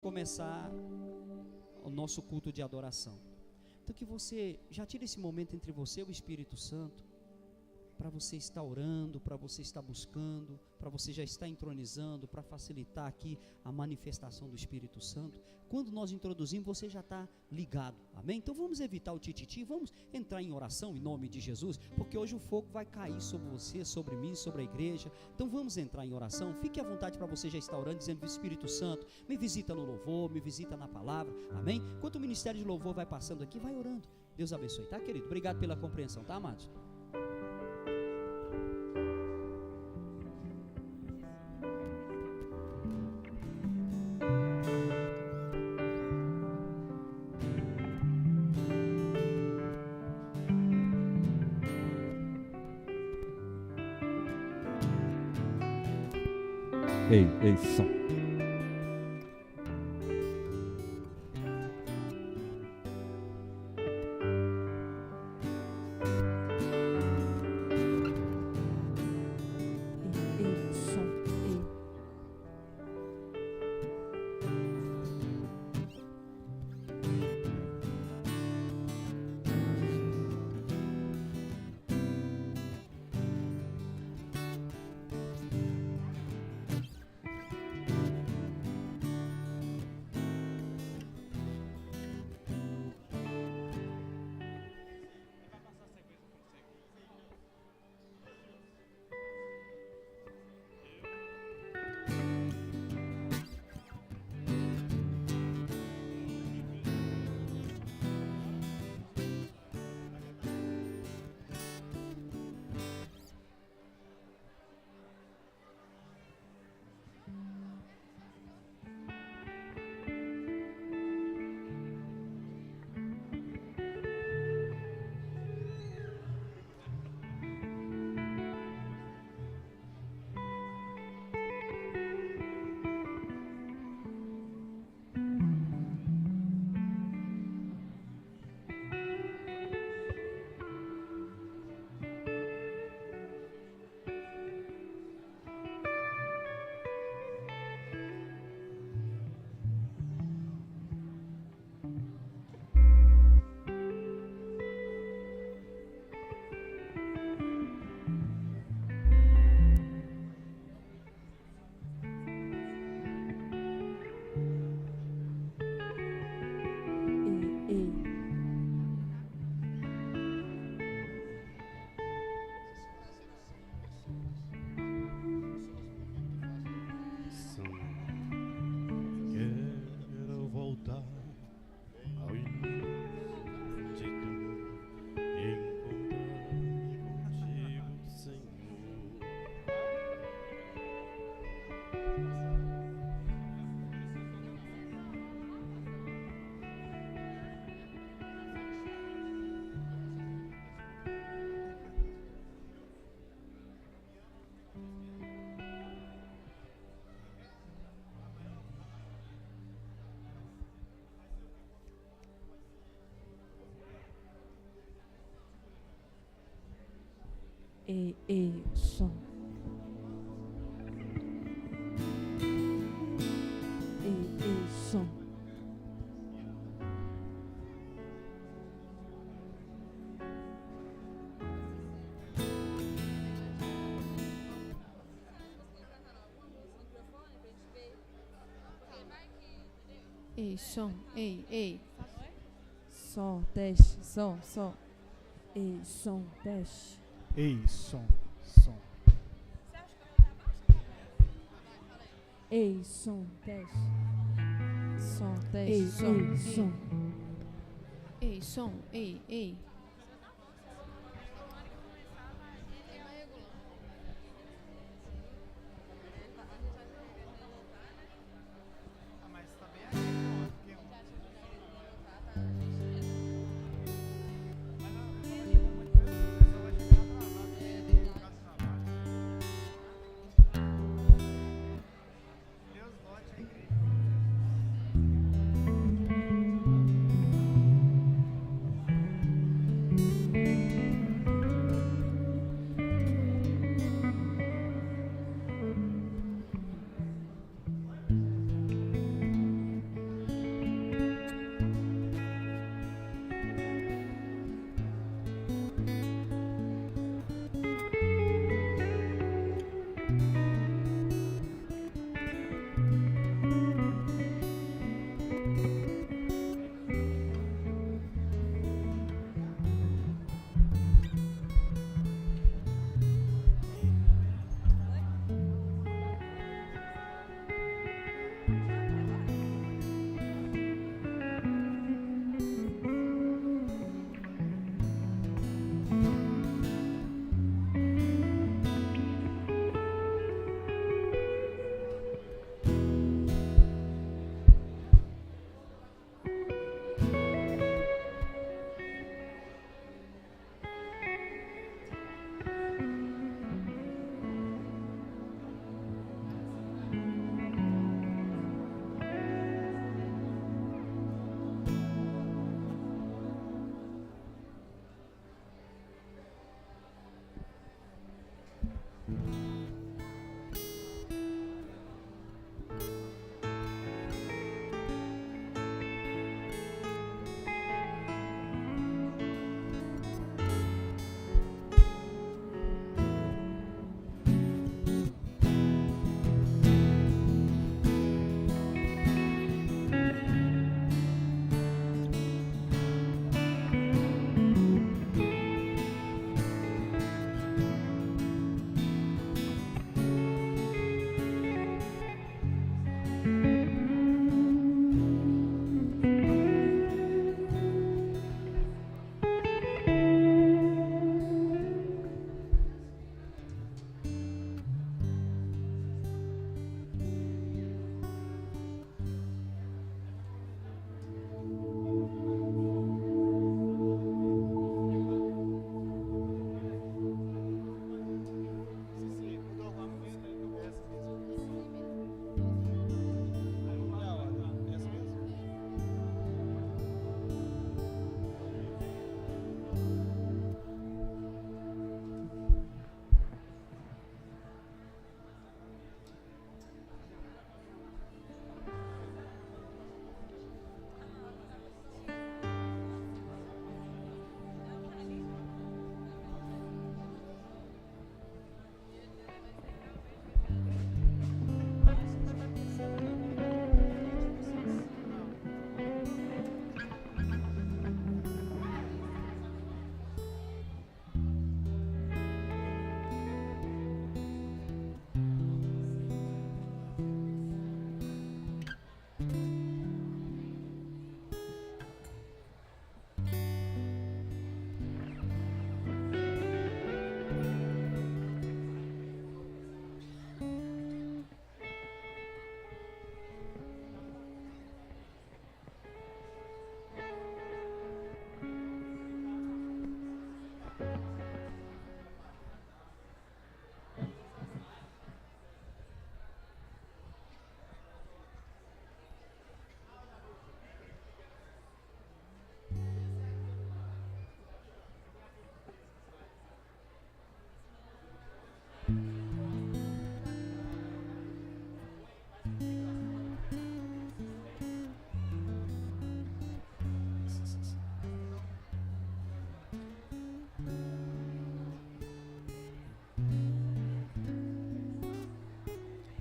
começar o nosso culto de adoração. Então que você já tire esse momento entre você e o Espírito Santo, para você estar orando, para você estar buscando, para você já estar entronizando, para facilitar aqui a manifestação do Espírito Santo. Quando nós introduzimos, você já está ligado, amém? Então vamos evitar o tititi, vamos entrar em oração em nome de Jesus, porque hoje o fogo vai cair sobre você, sobre mim, sobre a igreja. Então vamos entrar em oração. Fique à vontade para você já estar orando, dizendo: Espírito Santo, me visita no louvor, me visita na palavra, amém? Enquanto o ministério de louvor vai passando aqui, vai orando. Deus abençoe, tá, querido? Obrigado pela compreensão, tá, amados? Ei, som. Som. Som. Som. Som, teste, som. Som, teste. Som. Som, teste. Som, teste, som. Som,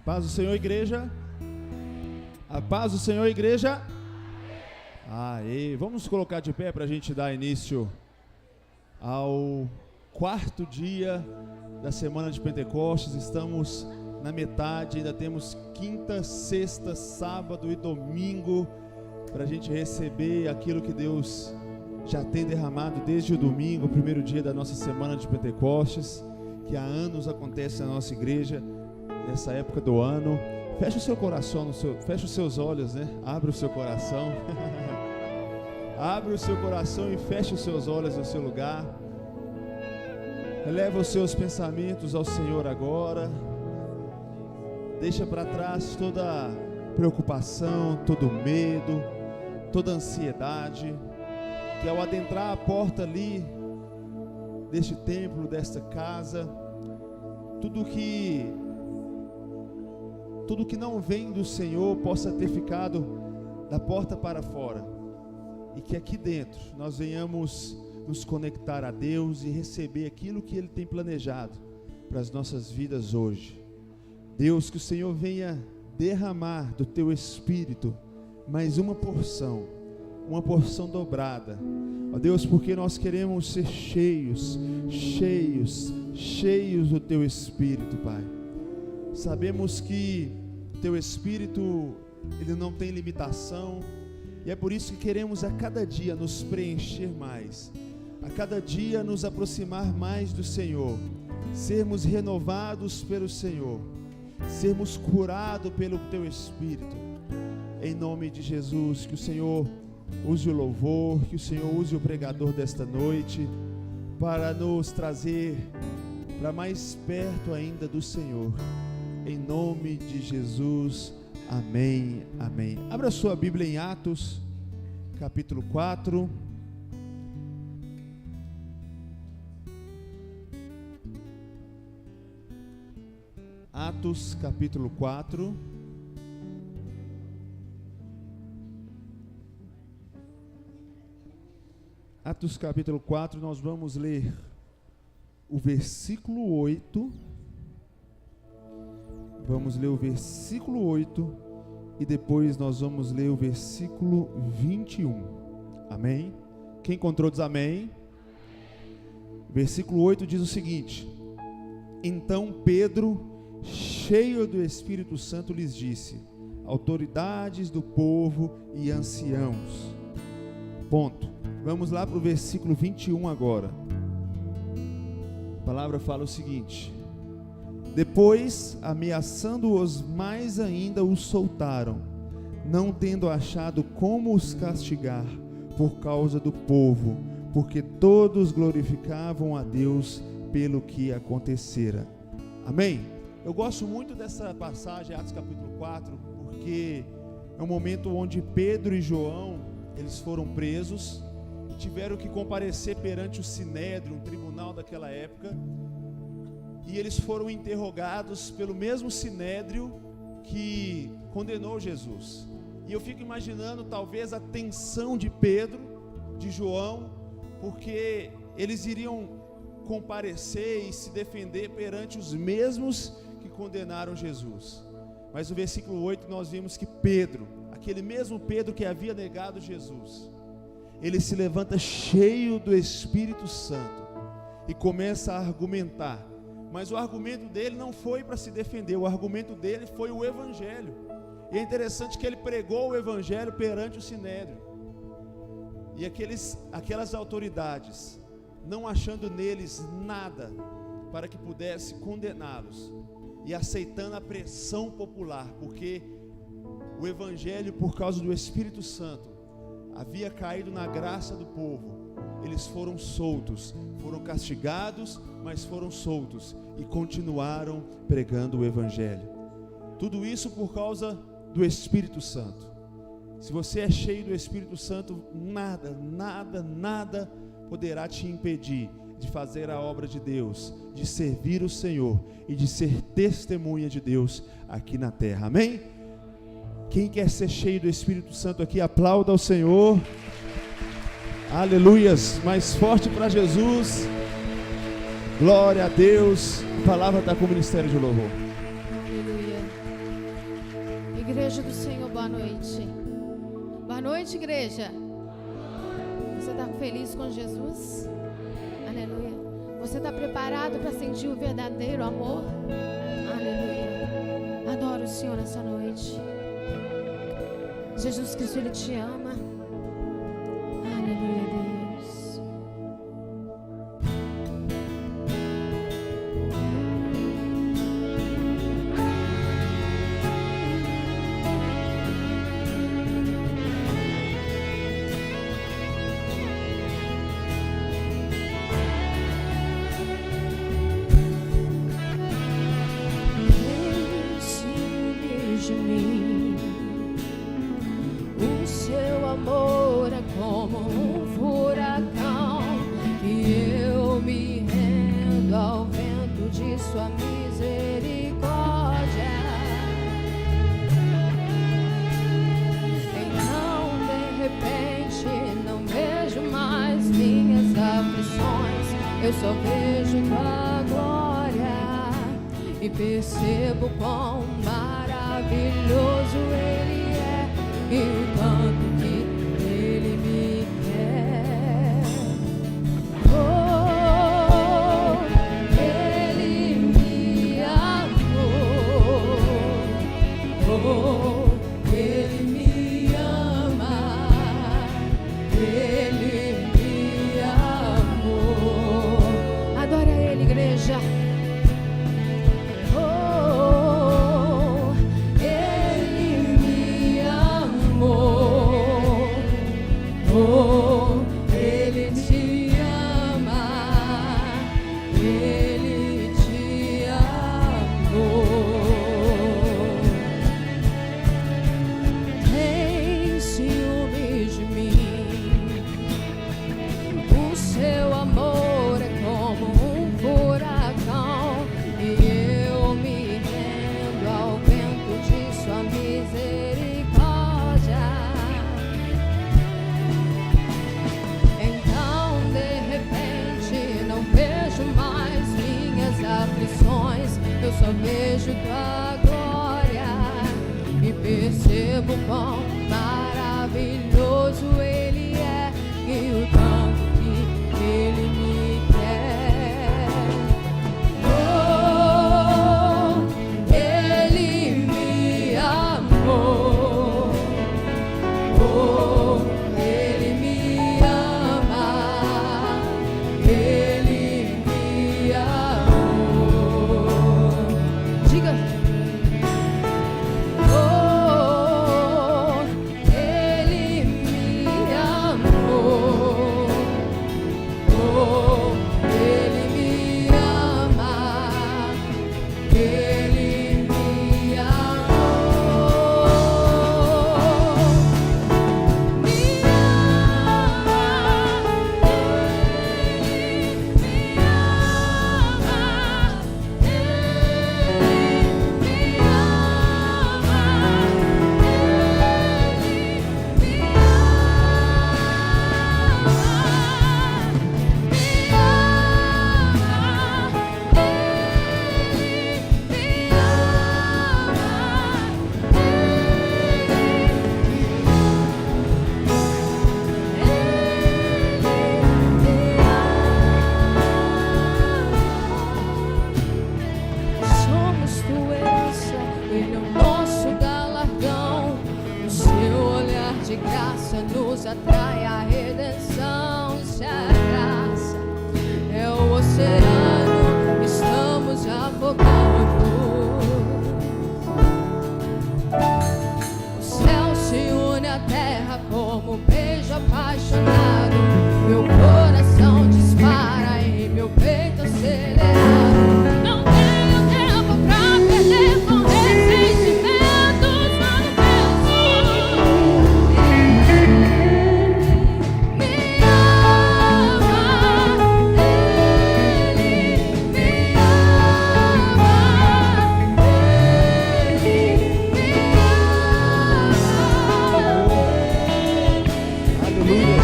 Paz do Senhor, igreja. A paz do Senhor, igreja. Aê, vamos colocar de pé para a gente dar início ao quarto dia da semana de Pentecostes. Estamos na metade, ainda temos quinta, sexta, sábado e domingo para a gente receber aquilo que Deus já tem derramado desde o domingo, o primeiro dia da nossa semana de Pentecostes, que há anos acontece na nossa igreja, nessa época do ano. Feche o seu coração, feche os seus olhos, né? Abre o seu coração. Abre o seu coração e feche os seus olhos no seu lugar. Eleva os seus pensamentos ao Senhor agora. Deixa para trás toda preocupação, todo medo, toda ansiedade, que ao adentrar a porta ali deste templo, desta casa, tudo que não vem do Senhor possa ter ficado da porta para fora, e que aqui dentro nós venhamos nos conectar a Deus e receber aquilo que Ele tem planejado para as nossas vidas hoje. Deus, que o Senhor venha derramar do Teu Espírito mais uma porção dobrada, ó Deus, porque nós queremos ser cheios do Teu Espírito, Pai. Sabemos que Teu Espírito, Ele não tem limitação, e é por isso que queremos a cada dia nos preencher mais, a cada dia nos aproximar mais do Senhor, sermos renovados pelo Senhor, sermos curados pelo Teu Espírito. Em nome de Jesus, que o Senhor use o louvor, que o Senhor use o pregador desta noite para nos trazer para mais perto ainda do Senhor. Em nome de Jesus, amém, amém. Abra sua Bíblia em Atos, capítulo 4. Atos, capítulo 4. Atos, capítulo 4, nós vamos ler o versículo 8. Vamos ler o versículo 8 e depois nós vamos ler o versículo 21. Amém? Quem encontrou diz amém. Versículo 8 diz o seguinte: então Pedro, cheio do Espírito Santo, lhes disse: autoridades do povo e anciãos. Ponto. Vamos lá para o versículo 21 agora. A palavra fala o seguinte: depois, ameaçando-os mais ainda, os soltaram, não tendo achado como os castigar por causa do povo, porque todos glorificavam a Deus pelo que acontecera. Amém? Eu gosto muito dessa passagem, Atos capítulo 4, porque é um momento onde Pedro e João, eles foram presos e tiveram que comparecer perante o Sinédrio, um tribunal daquela época, e eles foram interrogados pelo mesmo Sinédrio que condenou Jesus. E eu fico imaginando talvez a tensão de Pedro, de João, porque eles iriam comparecer e se defender perante os mesmos que condenaram Jesus. Mas no versículo 8 nós vimos que Pedro, aquele mesmo Pedro que havia negado Jesus, ele se levanta cheio do Espírito Santo e começa a argumentar. Mas o argumento dele não foi para se defender, o argumento dele foi o Evangelho. E é interessante que ele pregou o Evangelho perante o Sinédrio. E aquelas autoridades, não achando neles nada para que pudesse condená-los, e aceitando a pressão popular, porque o Evangelho, por causa do Espírito Santo, havia caído na graça do povo, eles foram soltos, foram castigados, mas foram soltos e continuaram pregando o Evangelho. Tudo isso por causa do Espírito Santo. Se você é cheio do Espírito Santo, nada poderá te impedir de fazer a obra de Deus, de servir o Senhor e de ser testemunha de Deus aqui na terra. Amém? Quem quer ser cheio do Espírito Santo aqui, aplauda ao Senhor. Aleluias, mais forte para Jesus. Glória a Deus. A palavra está com o ministério de louvor. Aleluia. Igreja do Senhor, boa noite. Boa noite, igreja. Você está feliz com Jesus? Aleluia. Você está preparado para sentir o verdadeiro amor? Aleluia. Adoro o Senhor nessa noite. Jesus Cristo, Ele te ama. Aleluia, Deus. De mim, o seu amor é como um furacão, e eu me rendo ao vento de sua misericórdia. Então, de repente, não vejo mais minhas aflições, eu só vejo tua glória e percebo quão maravilhoso Ele é e o tanto que Ele me quer. Oh, Ele me amou. Oh, Ele me ama. Ele me amou. Adora Ele, igreja. Eu só vejo tua glória e percebo quão maravilhoso Ele é e o tanto que Ele me quer. Oh, Ele me amou. Oh, Ele me ama. Ele me amou. Diga. Oh, Ele me amou. Oh, Ele me ama. Ele me amou. Me ama. Ele me ama. Somos tua herança, Ele é o nosso galardão. O seu olhar de graça nos atrai à redenção. Se a graça é o oceano, estamos afogando. O céu se une à terra como um beijo apaixonado. Meu coração dispara em meu peito acelerado. Não tenho tempo pra perder com ressentimentos, mano, penso. Me ama, Ele me ama, Ele me ama. Aleluia.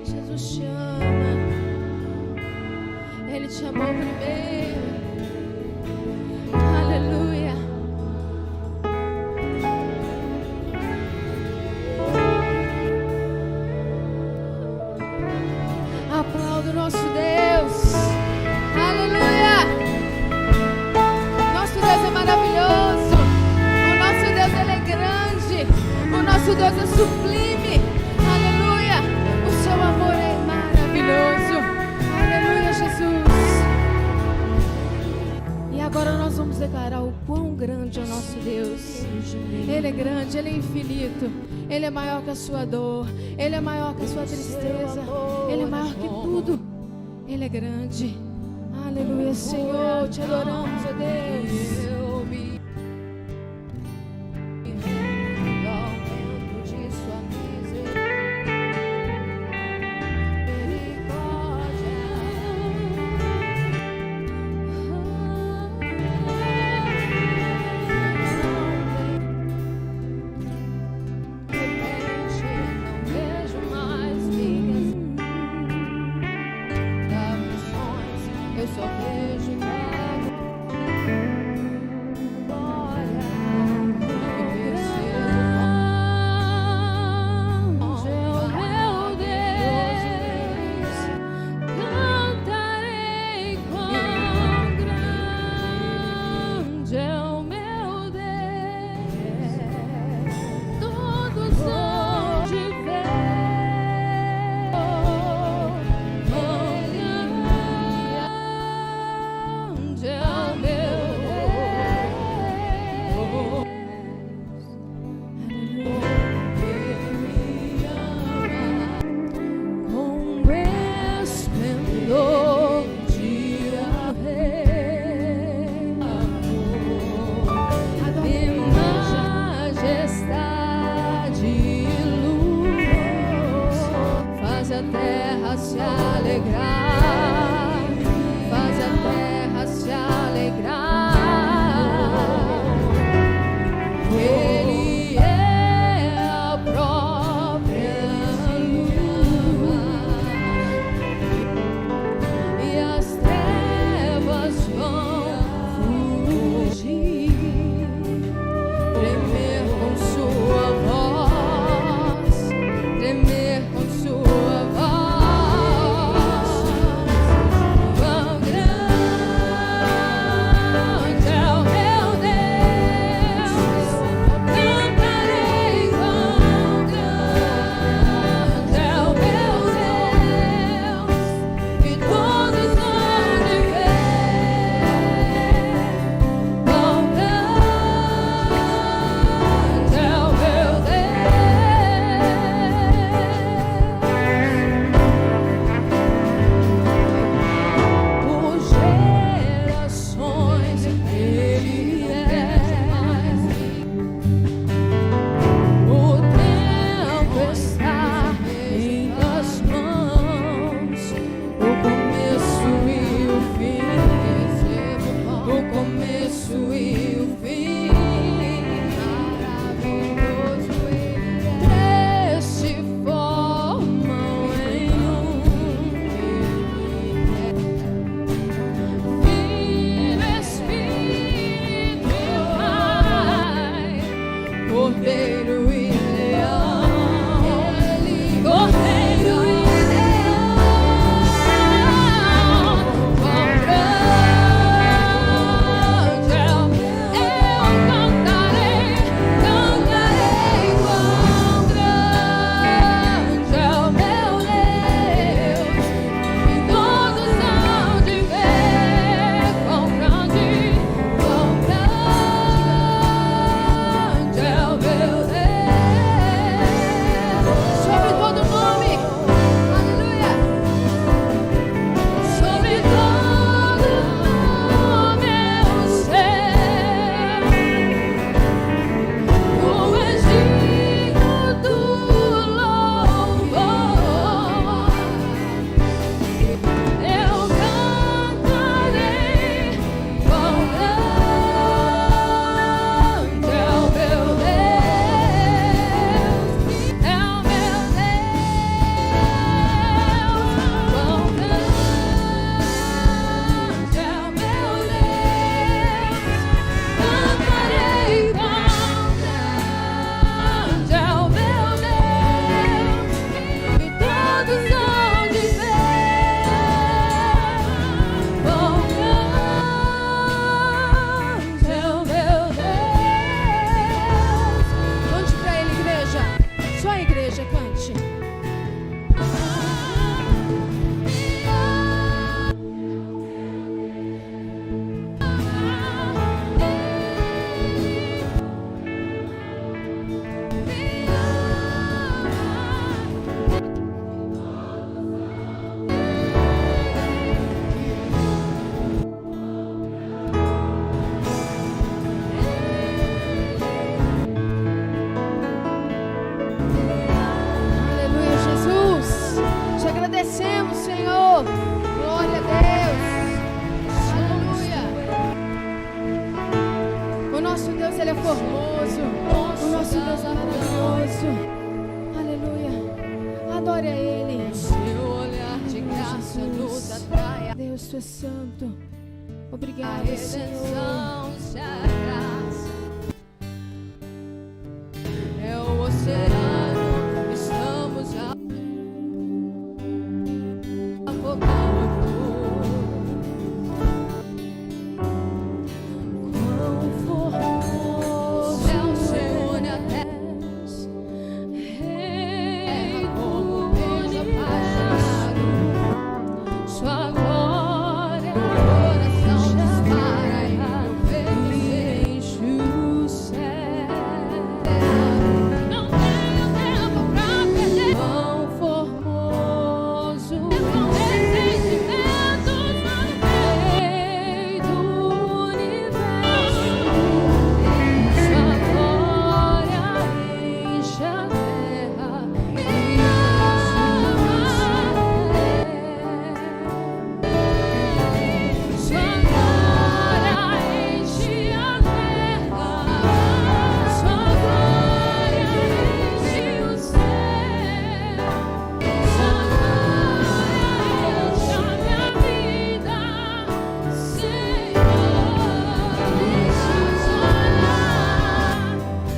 Jesus te ama. Ele te amou primeiro. Aleluia. Aplauda o nosso Deus. Aleluia. Nosso Deus é maravilhoso. O nosso Deus, Ele é grande. O nosso Deus é sublime. Aleluia. O seu amor é maravilhoso. Aleluia, Jesus. E agora nós vamos declarar o quão grande é o nosso Deus. Ele é grande, Ele é infinito. Ele é maior que a sua dor. Ele é maior que a sua tristeza. Ele é maior que tudo. Ele é grande. Aleluia, Senhor. Te adoramos, ó Deus. Eu só vejo meu glória a Ele. Seu olhar de graça nos atrai. Deus, Tu és santo. A Obrigada, Senhor. redenção se abraça. É o oceano, estamos afogando. Quão formoso O céu se une à terra. Rei Como do beijo apaixonado. Sua glória Coração dispara e o peito e enche o céu. não tenho tempo pra perder. Quão formoso Com ressentimentos, Rei do universo, Sua glória enche a terra e Sua glória enche a terra, Sua glória enche o céu, Sua glória enche a minha vida, Senhor.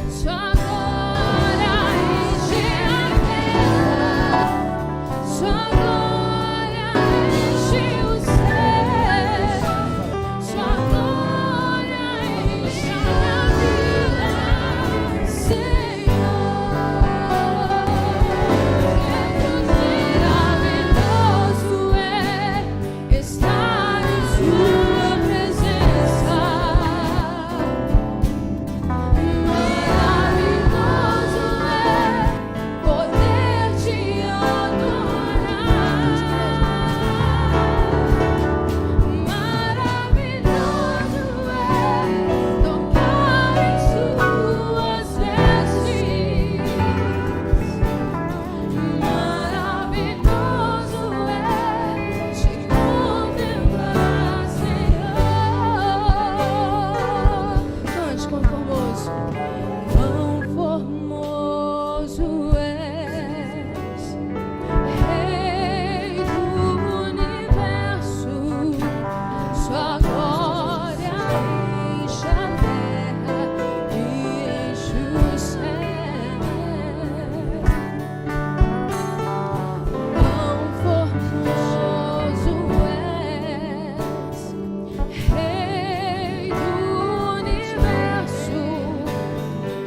Sua glória enche a terra, Sua glória enche o céu, Sua glória enche a minha vida, Senhor. Maravilhoso é estar em Sua presença. Maravilhoso é poder te adorar. Maravilhoso é tocar em Suas vestes. Maravilhoso é te contemplar, Senhor. Cante, quão formoso. Quão formoso és, Rei do universo, Sua glória enche a terra e enche o céu. Quão formoso és, Rei do universo,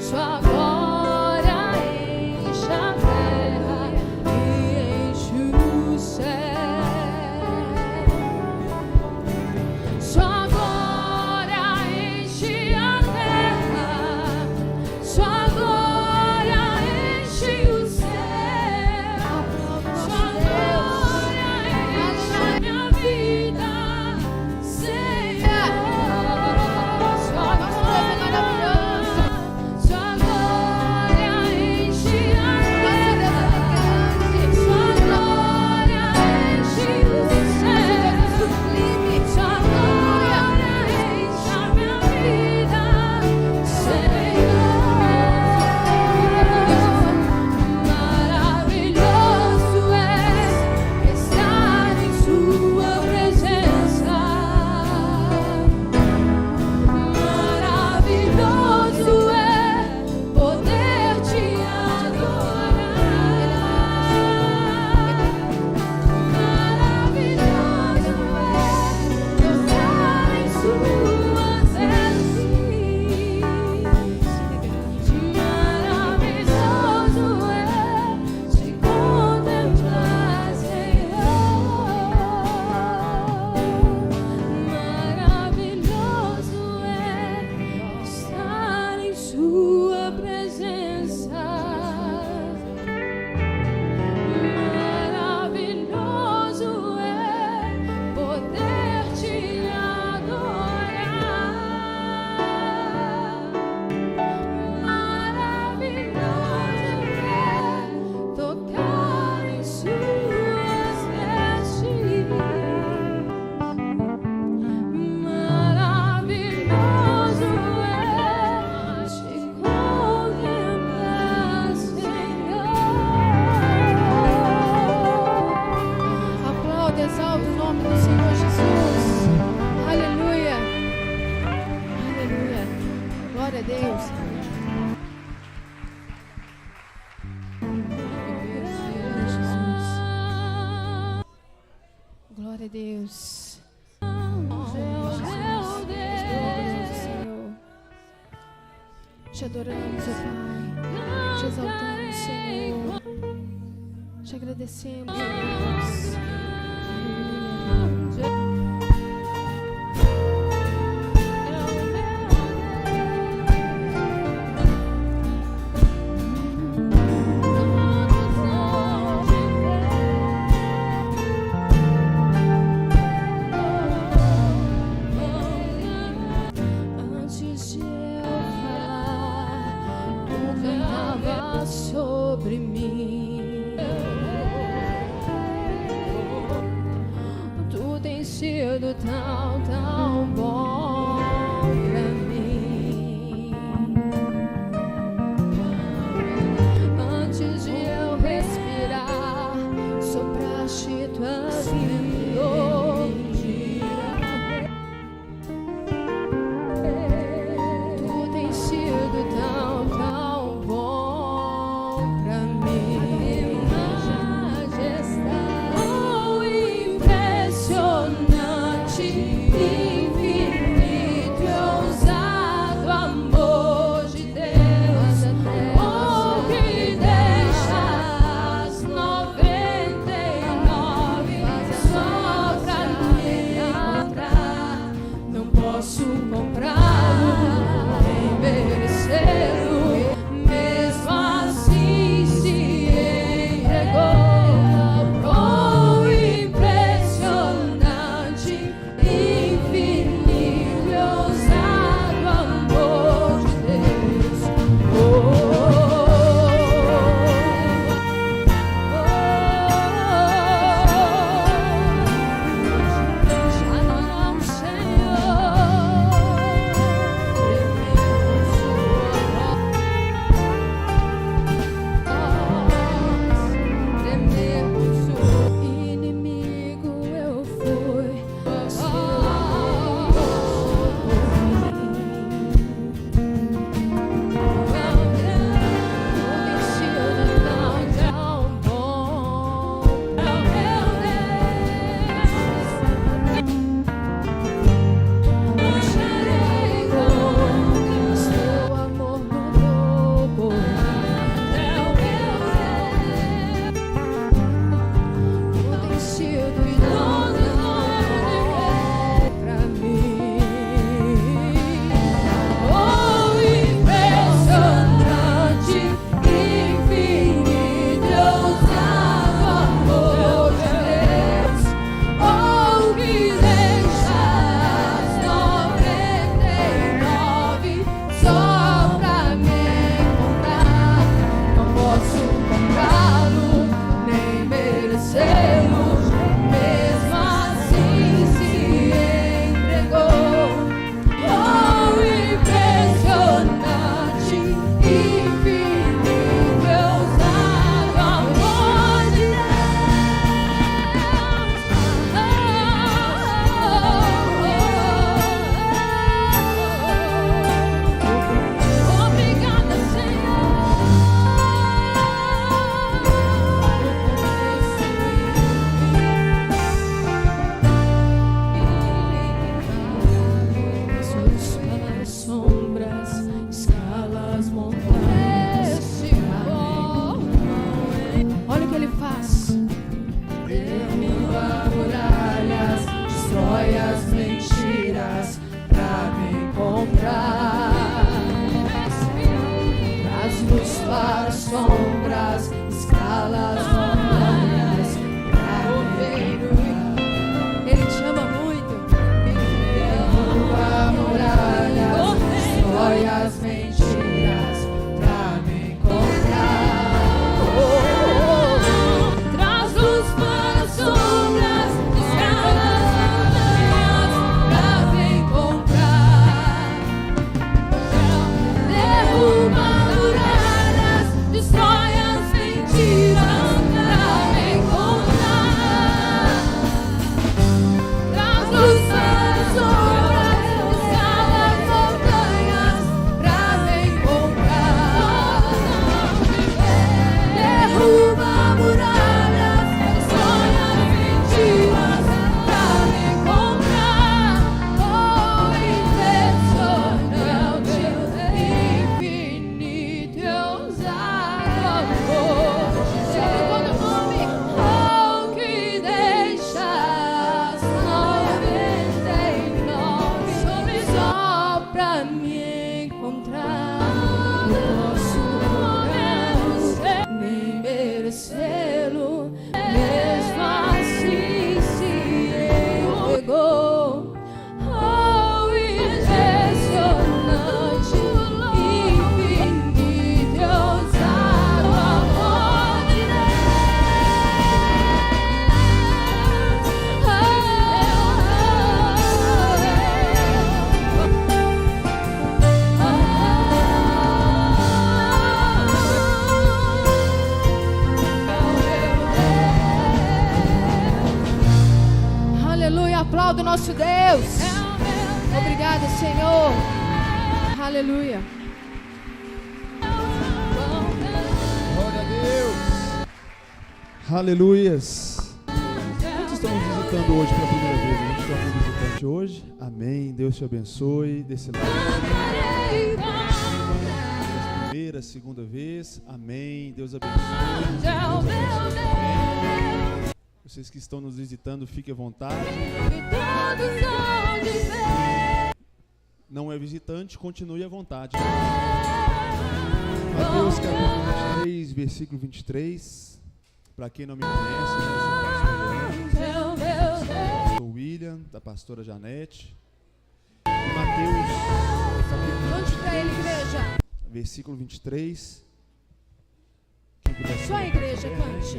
Sua glória enche a terra e enche o céu. Sua glória enche a terra, Sua glória enche o céu, Sua glória enche a minha vida, Senhor. Sua glória, Sua glória. Deus. Te adoramos, ó Pai. Te exaltamos, Senhor. Te agradecemos, Deus. Antes de eu falar, tu cantava sobre mim. Tu tens sido tão, tão bom pra mim. Antes de eu respirar, sopraste tua vida. Tu tens sido tão, tão bom pra mim. Majestade, oh, impressionante, infinito e ousado amor de Deus. Oh, que deixa as 99 só pra me encontrar. Não posso comprá-lo, nem merecê-lo, mesmo assim se entregou. Oh, impressionante, infinito e ousado amor de Deus. Já não, Senhor, trememos o inimigo eu fui. Seu amor mudou. Tu tens sido tão pra mim. Oh, impressionante, infinito e ousado amor de Deus. Oh, que deixa as 99 só pra me encontrar. Não posso comprá-lo, nem merecê-lo, mesmo assim se entregou. Oh, impressionante, infinito e ousado amor de Deus. Obrigada, Senhor. Para sombras, escalas, montanhas. Olha o que ele faz. Derruba muralhas, destrói as mentiras pra me encontrar. Traz luz para sombras, escala as montanhas pra me encontrar. Ele te ama muito. Derruba muralhas, destrói as mentiras pra me encontrar. Traz luz para sombras, escala as montanhas pra me encontrar. Derruba muralhas, destrói as mentiras espiritual do nosso Deus. Obrigada, Senhor. Aleluia. Glória a Deus. Aleluias. Quantos estão nos visitando hoje pela primeira vez? A gente tem um visitante hoje. Amém. Deus te abençoe. Desse lado. Primeira, segunda vez. Amém. Deus abençoe. Vocês que estão nos visitando, fiquem à vontade. Não é visitante, continue à vontade. Mateus capítulo 23, versículo 23. Para quem não me conhece, eu sou o pastor William, da pastora Janete. Mateus capítulo 23, versículo 23. Só a igreja cante.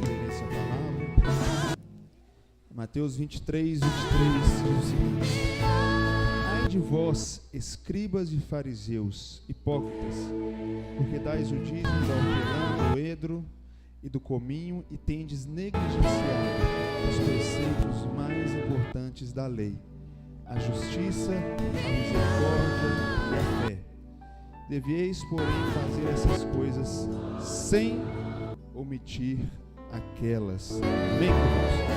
Mateus 23, 23 diz o seguinte: Ai de vós, escribas e fariseus, hipócritas, porque dais o dízimo da hortelã, do edro e do cominho e tendes negligenciado os preceitos mais importantes da lei, a justiça, a misericórdia e a fé. Devieis, porém, fazer essas coisas sem omitir aquelas. Amém, irmãos?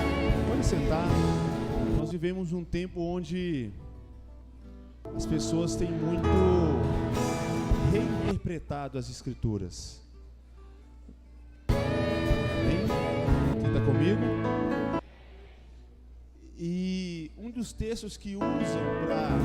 Pode sentar. Nós vivemos um tempo onde as pessoas têm muito reinterpretado as Escrituras. Amém? Quem está comigo? E um dos textos que usam para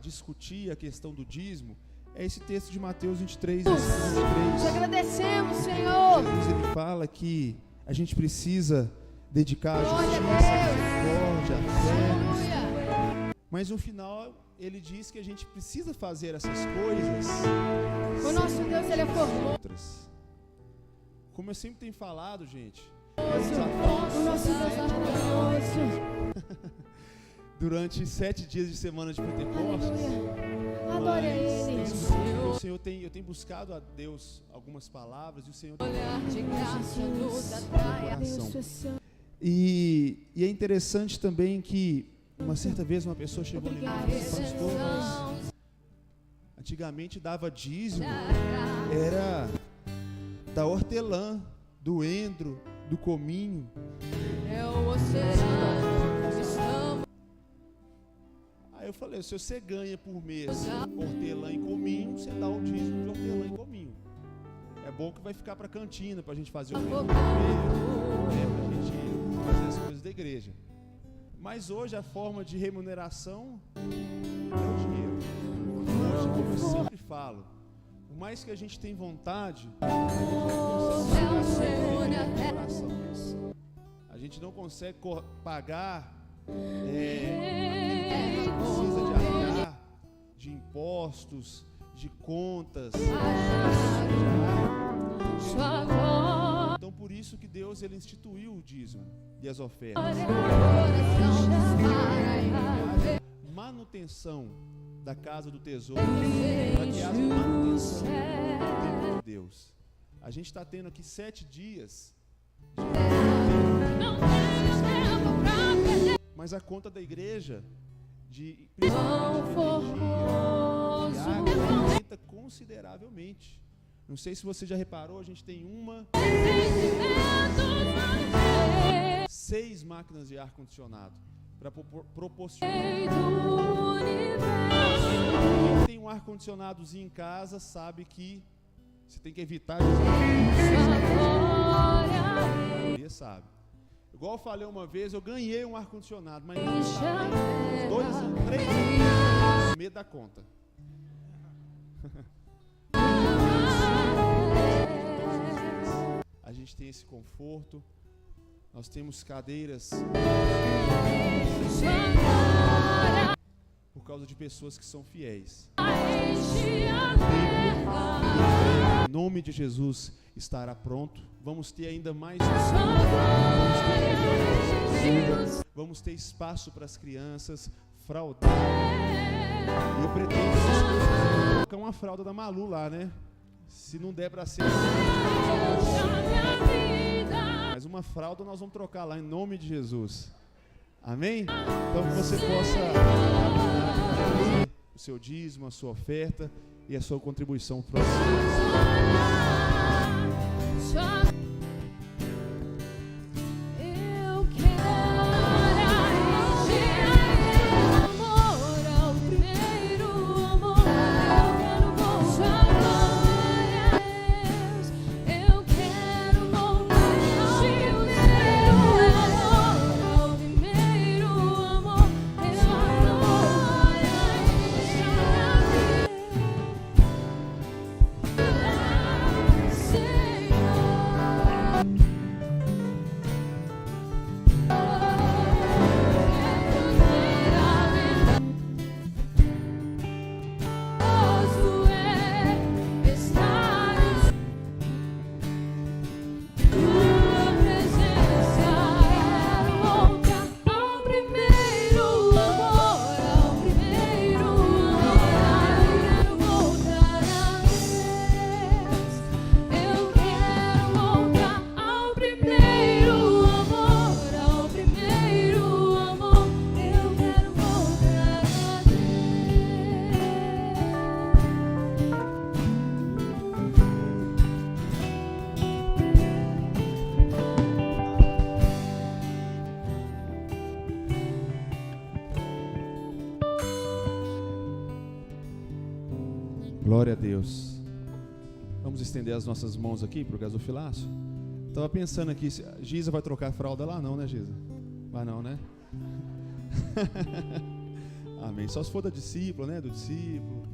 discutir a questão do dízimo é esse texto de Mateus 23, versículo 23. Te agradecemos, Senhor. Jesus, ele fala que a gente precisa dedicar a justiça, a misericórdia, a fé. Mas no final, ele diz que a gente precisa fazer essas coisas. O nosso Deus, ele é formoso. Como eu sempre tenho falado, gente, O nosso Deus é maravilhoso. durante 7 dias de semana de Pentecostes. Adore a Ele. O Senhor eu tenho buscado a Deus algumas palavras e o Senhor tem coração. E é interessante também que uma certa vez uma pessoa chegou em mim e disse: pastor, mas antigamente dava dízimo, era da hortelã, do endro, do cominho. Aí eu falei: se você ganha por mês hortelã e cominho, você dá o dízimo de hortelã e cominho. É bom que vai ficar para a cantina, para a gente fazer o para a gente fazer as coisas da igreja. Mas hoje a forma de remuneração é o dinheiro. Hoje, como eu sempre falo, por mais que a gente tenha vontade, a gente não consegue pagar precisa de arcar, de impostos, de contas. Então por isso que Deus ele instituiu o dízimo e as ofertas. Manutenção da casa do tesouro, para que haja manutenção do templo de Deus. A gente está tendo aqui 7 dias mas a conta da igreja de água aumenta consideravelmente. Não sei se você já reparou, a gente tem 6 máquinas de ar condicionado para proporcionar. Quem tem um ar condicionadozinho em casa sabe que você tem que evitar. A maioria sabe. Igual eu falei uma vez, eu ganhei um ar-condicionado, mas não instalei 2 anos, 3 anos, medo da conta. A gente tem esse conforto, nós temos cadeiras por causa de pessoas que são fiéis. Em nome de Jesus estará pronto. Vamos ter ainda mais vamos ter espaço para as crianças fraudar. E eu pretendo colocar uma fralda da Malu lá, né? Se não der para ser, mas uma fralda nós vamos trocar lá em nome de Jesus. Amém? Então que você possa dar o seu dízimo, a sua oferta e a sua contribuição para o Glória a Deus. Vamos estender as nossas mãos aqui para o gasofilaço. Estava pensando aqui, Giza vai trocar a fralda lá? Não, né, Giza? Vai não, né? Amém. Só se for da discípula, né? Do discípulo.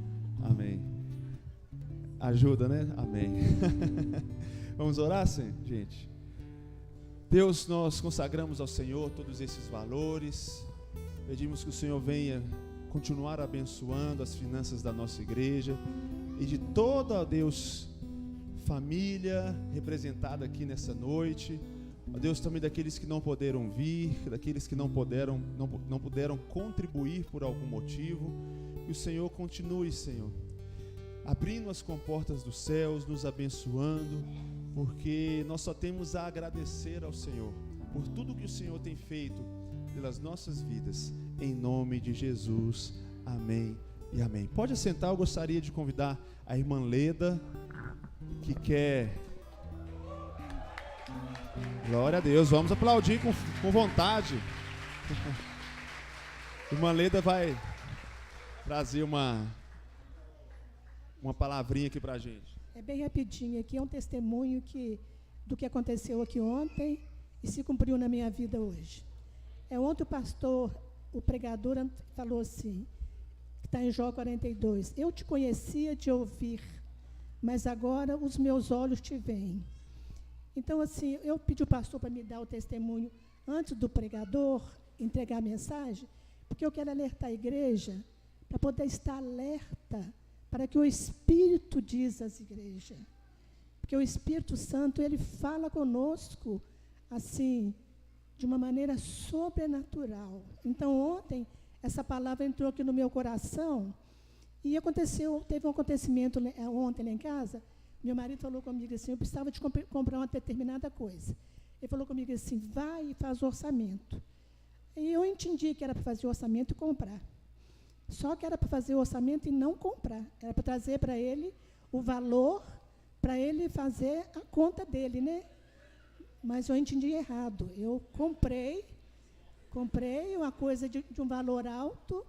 Amém. Ajuda, né? Amém. Vamos orar, Senhor, gente? Deus, nós consagramos ao Senhor todos esses valores. Pedimos que o Senhor venha continuar abençoando as finanças da nossa igreja e de toda, Deus, família representada aqui nessa noite. Ó Deus, também daqueles que não puderam vir, daqueles que não puderam contribuir por algum motivo. Que o Senhor continue, Senhor, abrindo as comportas dos céus, nos abençoando, porque nós só temos a agradecer ao Senhor por tudo que o Senhor tem feito pelas nossas vidas, em nome de Jesus, amém e amém. Pode assentar, eu gostaria de convidar a irmã Leda, que quer... Glória a Deus, vamos aplaudir com vontade. Irmã Leda vai trazer uma palavrinha aqui pra gente. É bem rapidinho aqui, é um testemunho do que aconteceu aqui ontem e se cumpriu na minha vida hoje. Ontem o pregador falou assim, que está em Jó 42, eu te conhecia de ouvir, mas agora os meus olhos te veem. Então, assim, eu pedi o pastor para me dar o testemunho antes do pregador entregar a mensagem, porque eu quero alertar a igreja para poder estar alerta para que o Espírito diz às igrejas. Porque o Espírito Santo, ele fala conosco, assim, de uma maneira sobrenatural. Então, ontem, essa palavra entrou aqui no meu coração e teve um acontecimento ontem lá em casa. Meu marido falou comigo assim, eu precisava de comprar uma determinada coisa. Ele falou comigo assim, vai e faz o orçamento. E eu entendi que era para fazer o orçamento e comprar. Só que era para fazer o orçamento e não comprar. Era para trazer para ele o valor, para ele fazer a conta dele, né? Mas eu entendi errado. Eu comprei uma coisa de um valor alto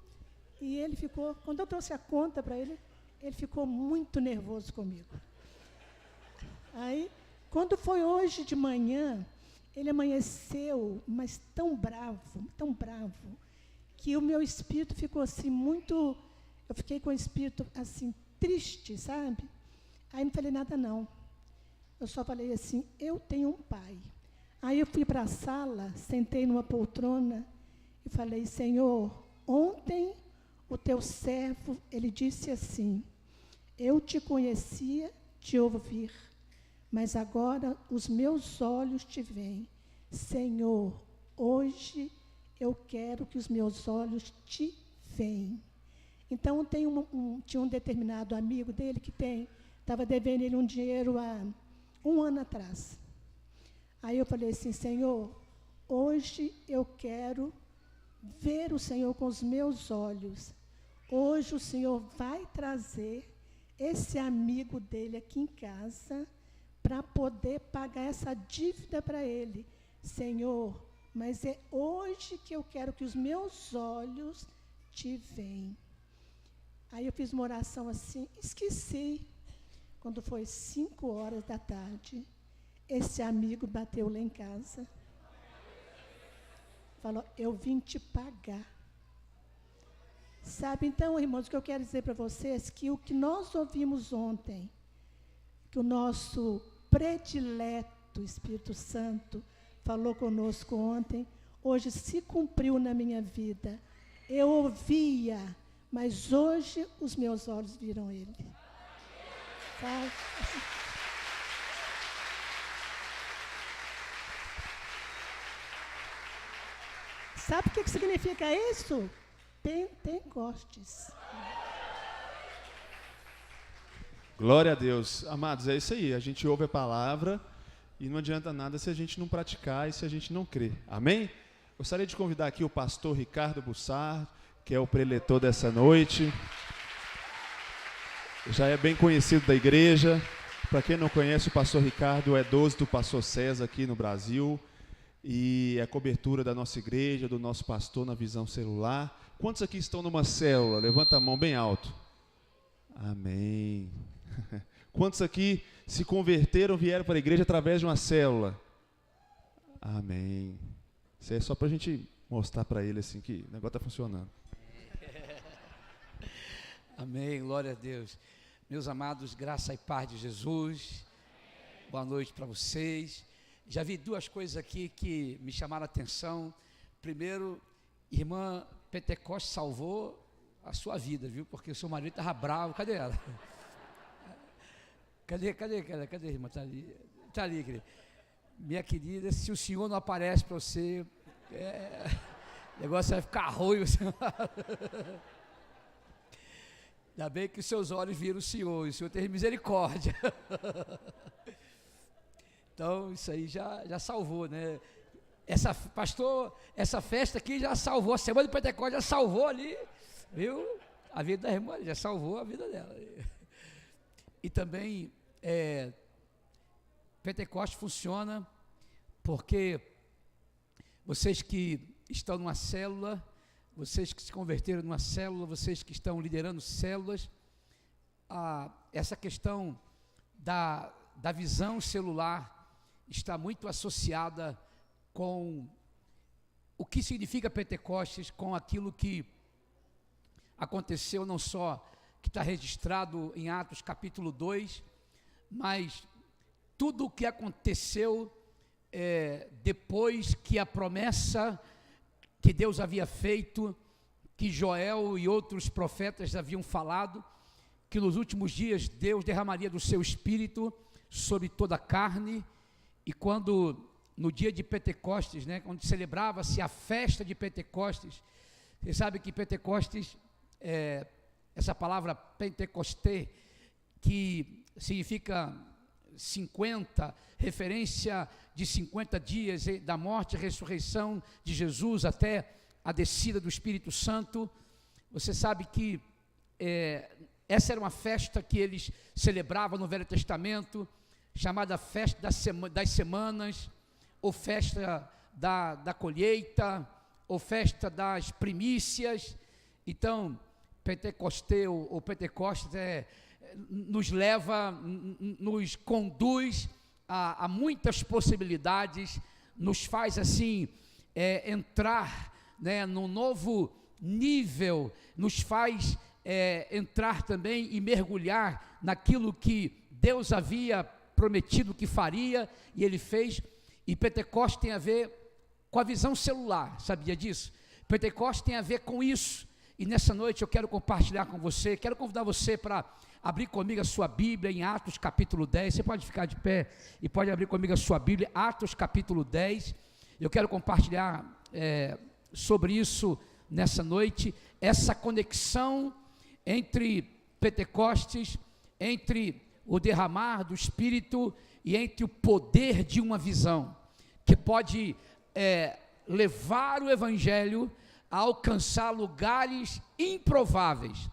e ele ficou, quando eu trouxe a conta para ele, ele ficou muito nervoso comigo. Aí, quando foi hoje de manhã, ele amanheceu, mas tão bravo, que o meu espírito ficou assim eu fiquei com o espírito assim, triste, sabe? Aí não falei nada não. Eu só falei assim, eu tenho um pai. Aí eu fui para a sala, sentei numa poltrona e falei, Senhor, ontem o teu servo, ele disse assim, eu te conhecia de ouvir, mas agora os meus olhos te veem. Senhor, hoje eu quero que os meus olhos te veem. Então, tinha um determinado amigo dele que estava devendo ele um dinheiro há 1 ano atrás. Aí eu falei assim, Senhor, hoje eu quero ver o Senhor com os meus olhos. Hoje o Senhor vai trazer esse amigo dele aqui em casa para poder pagar essa dívida para ele. Senhor, mas é hoje que eu quero que os meus olhos te veem. Aí eu fiz uma oração assim, esqueci. Quando foi 5 horas da tarde, esse amigo bateu lá em casa. Falou, eu vim te pagar. Sabe, então, irmãos, o que eu quero dizer para vocês, que o que nós ouvimos ontem, que o nosso predileto Espírito Santo falou conosco ontem, hoje se cumpriu na minha vida. Eu ouvia, mas hoje os meus olhos viram ele. Sabe? Sabe o que significa isso? Pentecostes. Glória a Deus. Amados, é isso aí. A gente ouve a palavra e não adianta nada se a gente não praticar e se a gente não crer. Amém? Gostaria de convidar aqui o pastor Ricardo Bussard, que é o preletor dessa noite. Já é bem conhecido da igreja. Para quem não conhece, o pastor Ricardo é 12 do pastor César aqui no Brasil. E é a cobertura da nossa igreja, do nosso pastor na Visão Celular. Quantos aqui estão numa célula? Levanta a mão bem alto. Amém. Quantos aqui se converteram, vieram para a igreja através de uma célula? Amém. Isso é só para a gente mostrar para ele assim que o negócio está funcionando. Amém, glória a Deus. Meus amados, graça e paz de Jesus. Boa noite para vocês. Já vi 2 coisas aqui que me chamaram a atenção. Primeiro, irmã Pentecostes salvou a sua vida, viu? Porque o seu marido estava bravo. Cadê ela? Cadê a irmã? Está ali, querida. Minha querida, se o Senhor não aparece para você, o negócio vai ficar ruim. Ainda bem que os seus olhos viram o Senhor, e o Senhor tem misericórdia. Então, isso aí já salvou, né? Pastor, essa festa aqui já salvou, a semana de Pentecostes já salvou ali, viu? A vida da irmã, já salvou a vida dela. E também, Pentecostes funciona porque vocês que estão numa célula, vocês que se converteram numa célula, vocês que estão liderando células, essa questão da visão celular está muito associada com o que significa Pentecostes, com aquilo que aconteceu, não só que está registrado em Atos capítulo 2, mas tudo o que aconteceu depois que a promessa que Deus havia feito, que Joel e outros profetas haviam falado, que nos últimos dias Deus derramaria do seu Espírito sobre toda a carne. E quando, no dia de Pentecostes, né, quando celebrava-se a festa de Pentecostes, você sabe que Pentecostes, essa palavra Pentecosté, que significa 50, referência de 50 dias da morte e ressurreição de Jesus até a descida do Espírito Santo. Você sabe que essa era uma festa que eles celebravam no Velho Testamento, chamada festa das semanas, ou festa da colheita, ou festa das primícias. Então, Pentecostes ou Pentecostes nos leva, nos conduz a muitas possibilidades, nos faz assim entrar, né, num novo nível, nos faz entrar também e mergulhar naquilo que Deus havia prometido que faria, e Ele fez. E Pentecostes tem a ver com a visão celular, sabia disso? Pentecostes tem a ver com isso, e nessa noite eu quero compartilhar com você, quero convidar você para abrir comigo a sua Bíblia em Atos capítulo 10, você pode ficar de pé e pode abrir comigo a sua Bíblia, Atos capítulo 10, eu quero compartilhar sobre isso nessa noite, essa conexão entre Pentecostes, entre o derramar do Espírito e entre o poder de uma visão, que pode levar o Evangelho a alcançar lugares improváveis,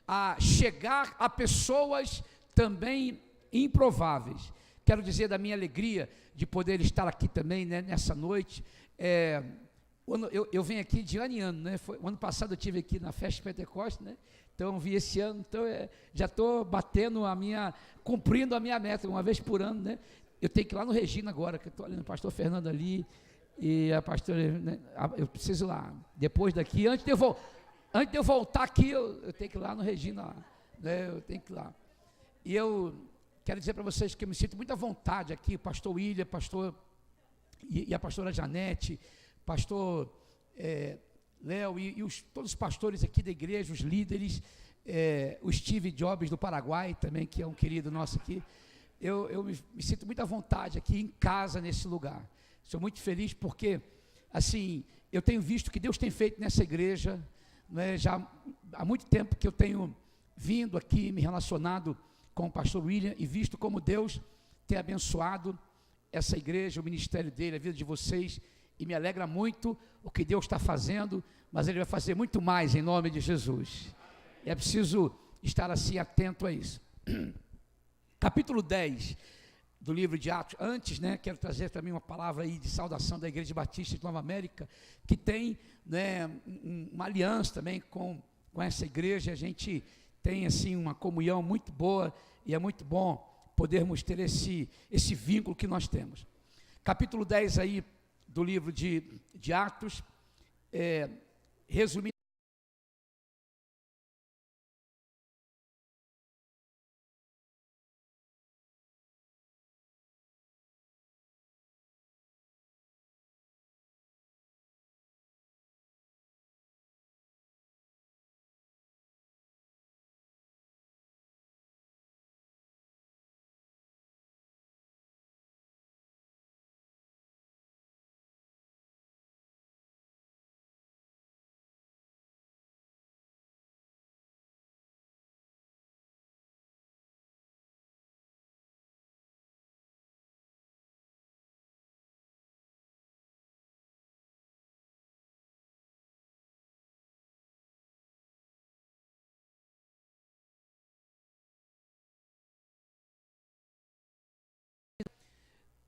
a chegar a pessoas também improváveis. Quero dizer da minha alegria de poder estar aqui também, né, nessa noite. Eu venho aqui de ano em ano, né? O ano passado eu estive aqui na festa de Pentecostes, né? Então vi esse ano, então já estou cumprindo a minha meta, uma vez por ano, né? Eu tenho que ir lá no Regina agora, que eu estou ali no pastor Fernando ali, e a pastora, né, eu preciso ir lá, depois daqui, antes de eu voltar aqui, eu tenho que ir lá no Regina, lá, né? Eu tenho que ir lá. E eu quero dizer para vocês que eu me sinto muita vontade aqui, pastor William, e a pastora Janete, pastor Léo e todos os pastores aqui da igreja, os líderes, o Steve Jobs do Paraguai também, que é um querido nosso aqui. Eu me sinto muita vontade aqui em casa, nesse lugar. Sou muito feliz porque, assim, eu tenho visto o que Deus tem feito nessa igreja, né, já há muito tempo que eu tenho vindo aqui, me relacionado com o pastor William e visto como Deus tem abençoado essa igreja, o ministério dele, a vida de vocês, e me alegra muito o que Deus está fazendo, mas Ele vai fazer muito mais em nome de Jesus. E é preciso estar assim atento a isso. Capítulo 10 do livro de Atos. Antes, né, quero trazer também uma palavra aí de saudação da Igreja Batista de Nova América, que tem, né, uma aliança também com essa igreja. A gente tem assim uma comunhão muito boa e é muito bom podermos ter esse vínculo que nós temos. Capítulo 10 aí do livro de Atos, resumindo,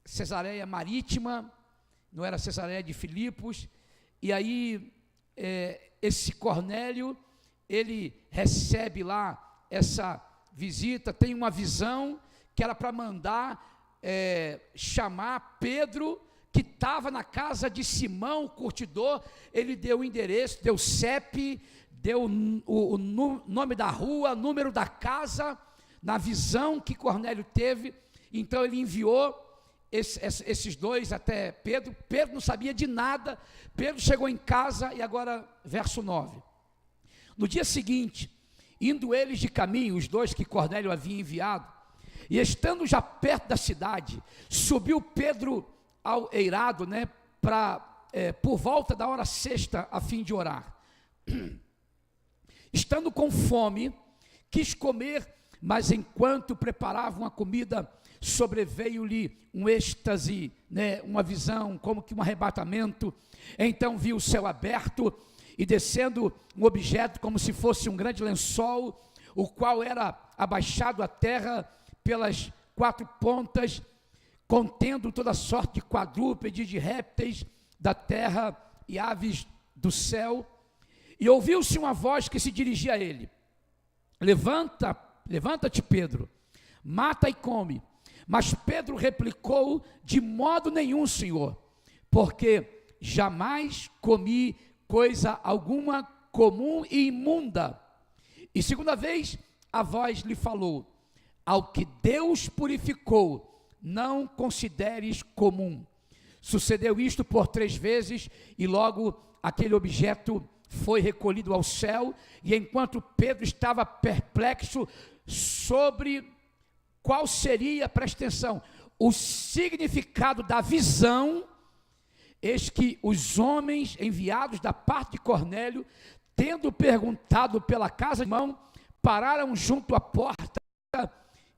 Cesareia Marítima, não era Cesareia de Filipos, e aí esse Cornélio, ele recebe lá essa visita, tem uma visão que era para mandar chamar Pedro, que estava na casa de Simão, o curtidor. Ele deu o endereço, deu CEP, deu o nome da rua, número da casa, na visão que Cornélio teve. Então ele enviou esses dois até Pedro. Pedro não sabia de nada. Pedro chegou em casa, e agora verso 9. No dia seguinte, indo eles de caminho, os dois que Cornélio havia enviado, e estando já perto da cidade, subiu Pedro ao eirado, né, por volta da hora sexta, a fim de orar. Estando com fome, quis comer, mas enquanto preparavam a comida, sobreveio-lhe um êxtase, né, uma visão, como que um arrebatamento. Então viu o céu aberto, e descendo um objeto como se fosse um grande lençol, o qual era abaixado à terra pelas quatro pontas, contendo toda sorte de quadrúpedes, de répteis da terra e aves do céu. E ouviu-se uma voz que se dirigia a ele: levanta-te, Pedro, mata e come. Mas Pedro replicou: de modo nenhum, Senhor, porque jamais comi coisa alguma comum e imunda. E segunda vez a voz lhe falou: ao que Deus purificou, não consideres comum. Sucedeu isto por 3 vezes, e logo aquele objeto foi recolhido ao céu. E enquanto Pedro estava perplexo sobre qual seria, presta atenção, o significado da visão, eis que os homens enviados da parte de Cornélio, tendo perguntado pela casa de Simão, pararam junto à porta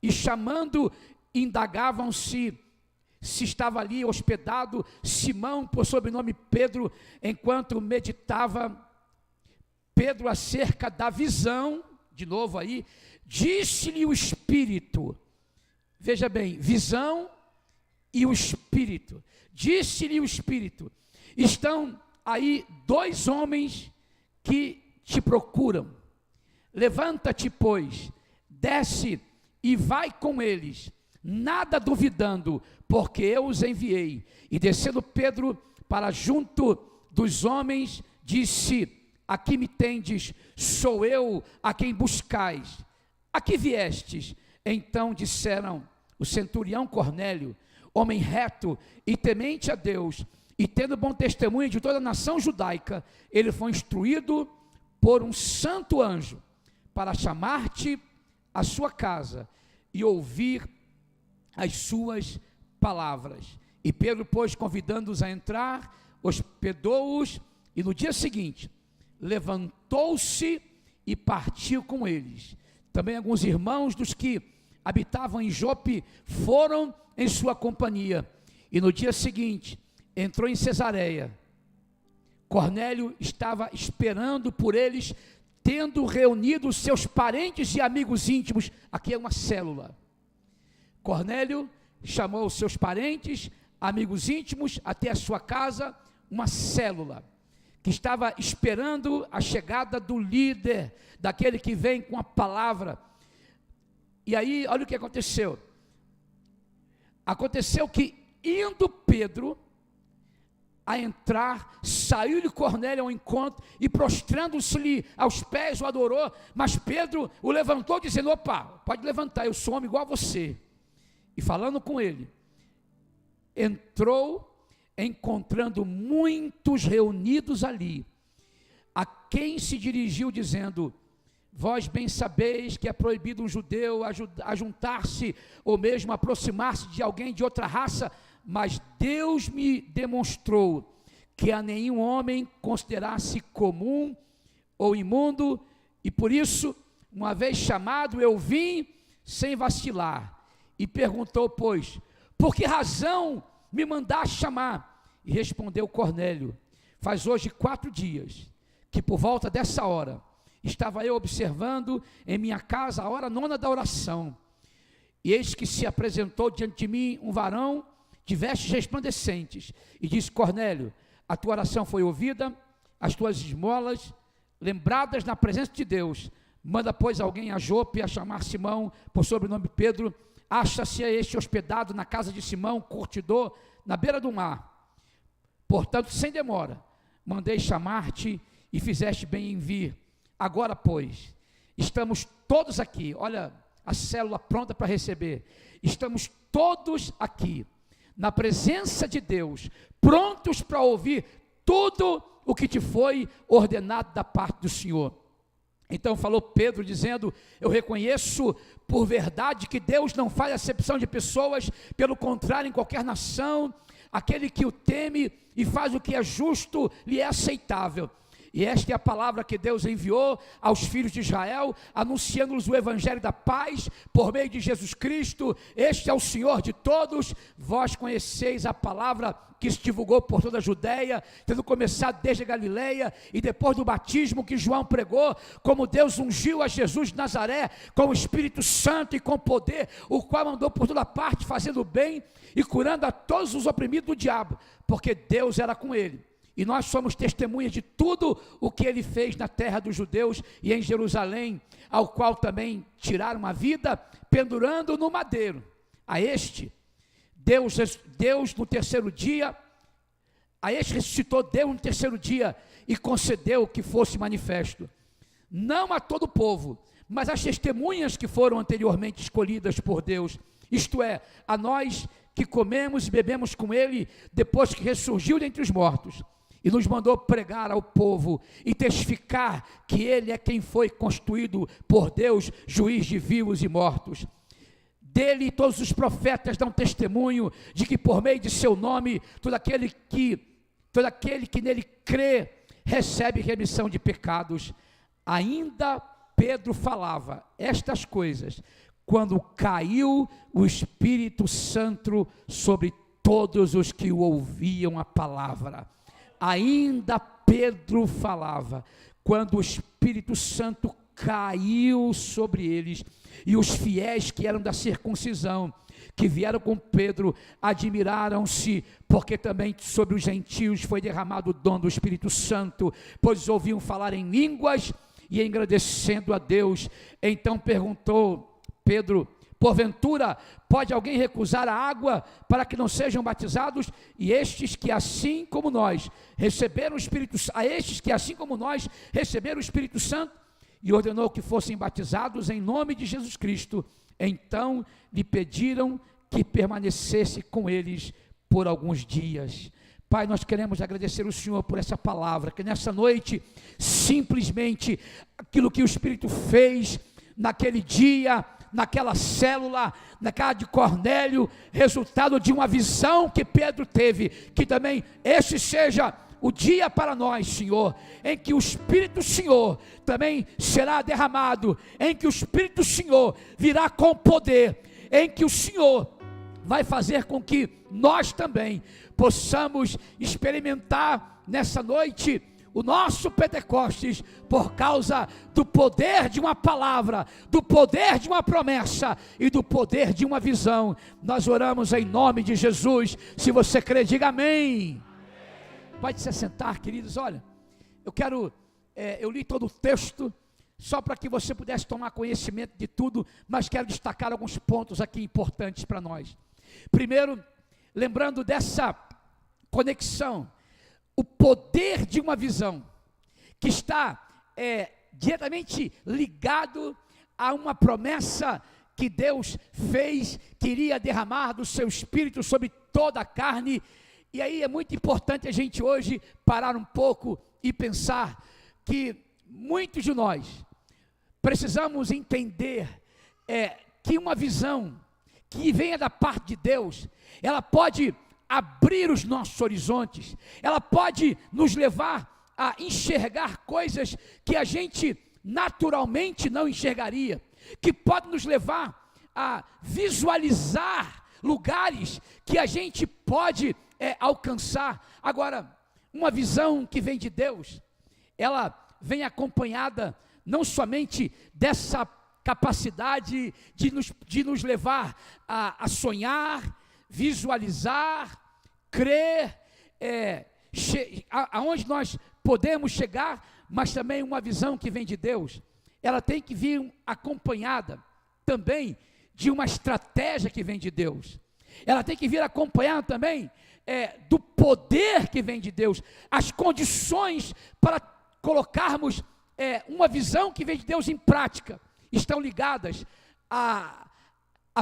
e, chamando, indagavam se estava ali hospedado Simão, por sobrenome Pedro. Enquanto meditava Pedro acerca da visão, de novo aí, disse-lhe o Espírito, veja bem, visão e o Espírito, disse-lhe o Espírito, estão aí 2 homens que te procuram, levanta-te, pois, desce e vai com eles, nada duvidando, porque eu os enviei. E descendo Pedro para junto dos homens, disse: aqui me tendes, sou eu a quem buscais. A que viestes? Então disseram: o centurião Cornélio, homem reto e temente a Deus, e tendo bom testemunho de toda a nação judaica, ele foi instruído por um santo anjo para chamar-te à sua casa e ouvir as suas palavras. E Pedro, pois, convidando-os a entrar, hospedou-os, e no dia seguinte levantou-se e partiu com eles. Também alguns irmãos dos que habitavam em Jope foram em sua companhia, e no dia seguinte entrou em Cesareia. Cornélio estava esperando por eles, tendo reunido seus parentes e amigos íntimos. Aqui é uma célula. Cornélio chamou os seus parentes, amigos íntimos, até a sua casa, uma célula, que estava esperando a chegada do líder, daquele que vem com a palavra. E aí, olha o que aconteceu. Aconteceu que, indo Pedro a entrar, saiu-lhe Cornélio ao encontro e prostrando-se-lhe aos pés o adorou, mas Pedro o levantou dizendo: opa, pode levantar, eu sou homem igual a você. E falando com ele, entrou, encontrando muitos reunidos ali, a quem se dirigiu dizendo: vós bem sabeis que é proibido um judeu a juntar-se ou mesmo aproximar-se de alguém de outra raça, mas Deus me demonstrou que a nenhum homem considerasse comum ou imundo, e por isso, uma vez chamado, eu vim sem vacilar. E perguntou, pois: por que razão me mandaste chamar? E respondeu Cornélio: faz hoje 4 dias, que por volta dessa hora, estava eu observando em minha casa a hora 9 da oração, e eis que se apresentou diante de mim um varão de vestes resplandecentes, e disse: Cornélio, a tua oração foi ouvida, as tuas esmolas lembradas na presença de Deus. Manda, pois, alguém a Jope a chamar Simão, por sobrenome Pedro. Acha-se este hospedado na casa de Simão, curtidor, na beira do mar. Portanto, sem demora, mandei chamar-te e fizeste bem em vir. Agora, pois, estamos todos aqui. Olha, a célula pronta para receber. Estamos todos aqui, na presença de Deus, prontos para ouvir tudo o que te foi ordenado da parte do Senhor. Então falou Pedro dizendo: eu reconheço por verdade que Deus não faz acepção de pessoas, pelo contrário, em qualquer nação, aquele que o teme e faz o que é justo lhe é aceitável. E esta é a palavra que Deus enviou aos filhos de Israel, anunciando-lhes o evangelho da paz, por meio de Jesus Cristo. Este é o Senhor de todos. Vós conheceis a palavra que se divulgou por toda a Judeia, tendo começado desde a Galileia, e depois do batismo que João pregou, como Deus ungiu a Jesus de Nazaré, com o Espírito Santo e com poder, o qual andou por toda parte, fazendo bem e curando a todos os oprimidos do diabo, porque Deus era com ele. E nós somos testemunhas de tudo o que ele fez na terra dos judeus e em Jerusalém, ao qual também tiraram a vida, pendurando no madeiro. A este, Deus no terceiro dia, a este ressuscitou Deus no terceiro dia e concedeu que fosse manifesto, não a todo o povo, mas às testemunhas que foram anteriormente escolhidas por Deus, isto é, a nós que comemos e bebemos com ele, depois que ressurgiu dentre os mortos, e nos mandou pregar ao povo e testificar que ele é quem foi constituído por Deus, juiz de vivos e mortos. Dele todos os profetas dão testemunho de que por meio de seu nome, todo aquele que nele crê, recebe remissão de pecados. Ainda Pedro falava estas coisas, quando caiu o Espírito Santo sobre todos os que ouviam a palavra. Ainda Pedro falava, quando o Espírito Santo caiu sobre eles, e os fiéis que eram da circuncisão, que vieram com Pedro, admiraram-se, porque também sobre os gentios foi derramado o dom do Espírito Santo, pois ouviam falar em línguas e engrandecendo a Deus. Então perguntou Pedro: porventura pode alguém recusar a água para que não sejam batizados? E estes que assim como nós receberam o Espírito, a estes que assim como nós receberam o Espírito Santo, e ordenou que fossem batizados em nome de Jesus Cristo. Então lhe pediram que permanecesse com eles por alguns dias. Pai, nós queremos agradecer o Senhor por essa palavra, que nessa noite, simplesmente, aquilo que o Espírito fez naquele dia, naquela célula, na casa de Cornélio, resultado de uma visão que Pedro teve, que também esse seja o dia para nós, Senhor, em que o Espírito do Senhor também será derramado, em que o Espírito do Senhor virá com poder, em que o Senhor vai fazer com que nós também possamos experimentar nessa noite o nosso Pentecostes, por causa do poder de uma palavra, do poder de uma promessa e do poder de uma visão. Nós oramos em nome de Jesus. Se você crê, diga amém. Pode se assentar, queridos. Olha, eu li todo o texto, só para que você pudesse tomar conhecimento de tudo, mas quero destacar alguns pontos aqui importantes para nós. Primeiro, lembrando dessa conexão, o poder de uma visão, que está diretamente ligado a uma promessa que Deus fez, que iria derramar do seu Espírito sobre toda a carne. E aí é muito importante a gente hoje parar um pouco e pensar que muitos de nós precisamos entender que uma visão que venha da parte de Deus, ela pode abrir os nossos horizontes, ela pode nos levar a enxergar coisas que a gente naturalmente não enxergaria, que pode nos levar a visualizar lugares que a gente pode alcançar. Agora, uma visão que vem de Deus, ela vem acompanhada não somente dessa capacidade de nos levar a sonhar, visualizar, crer, aonde nós podemos chegar, mas também uma visão que vem de Deus, ela tem que vir acompanhada também de uma estratégia que vem de Deus, ela tem que vir acompanhada também do poder que vem de Deus, as condições para colocarmos uma visão que vem de Deus em prática, estão ligadas a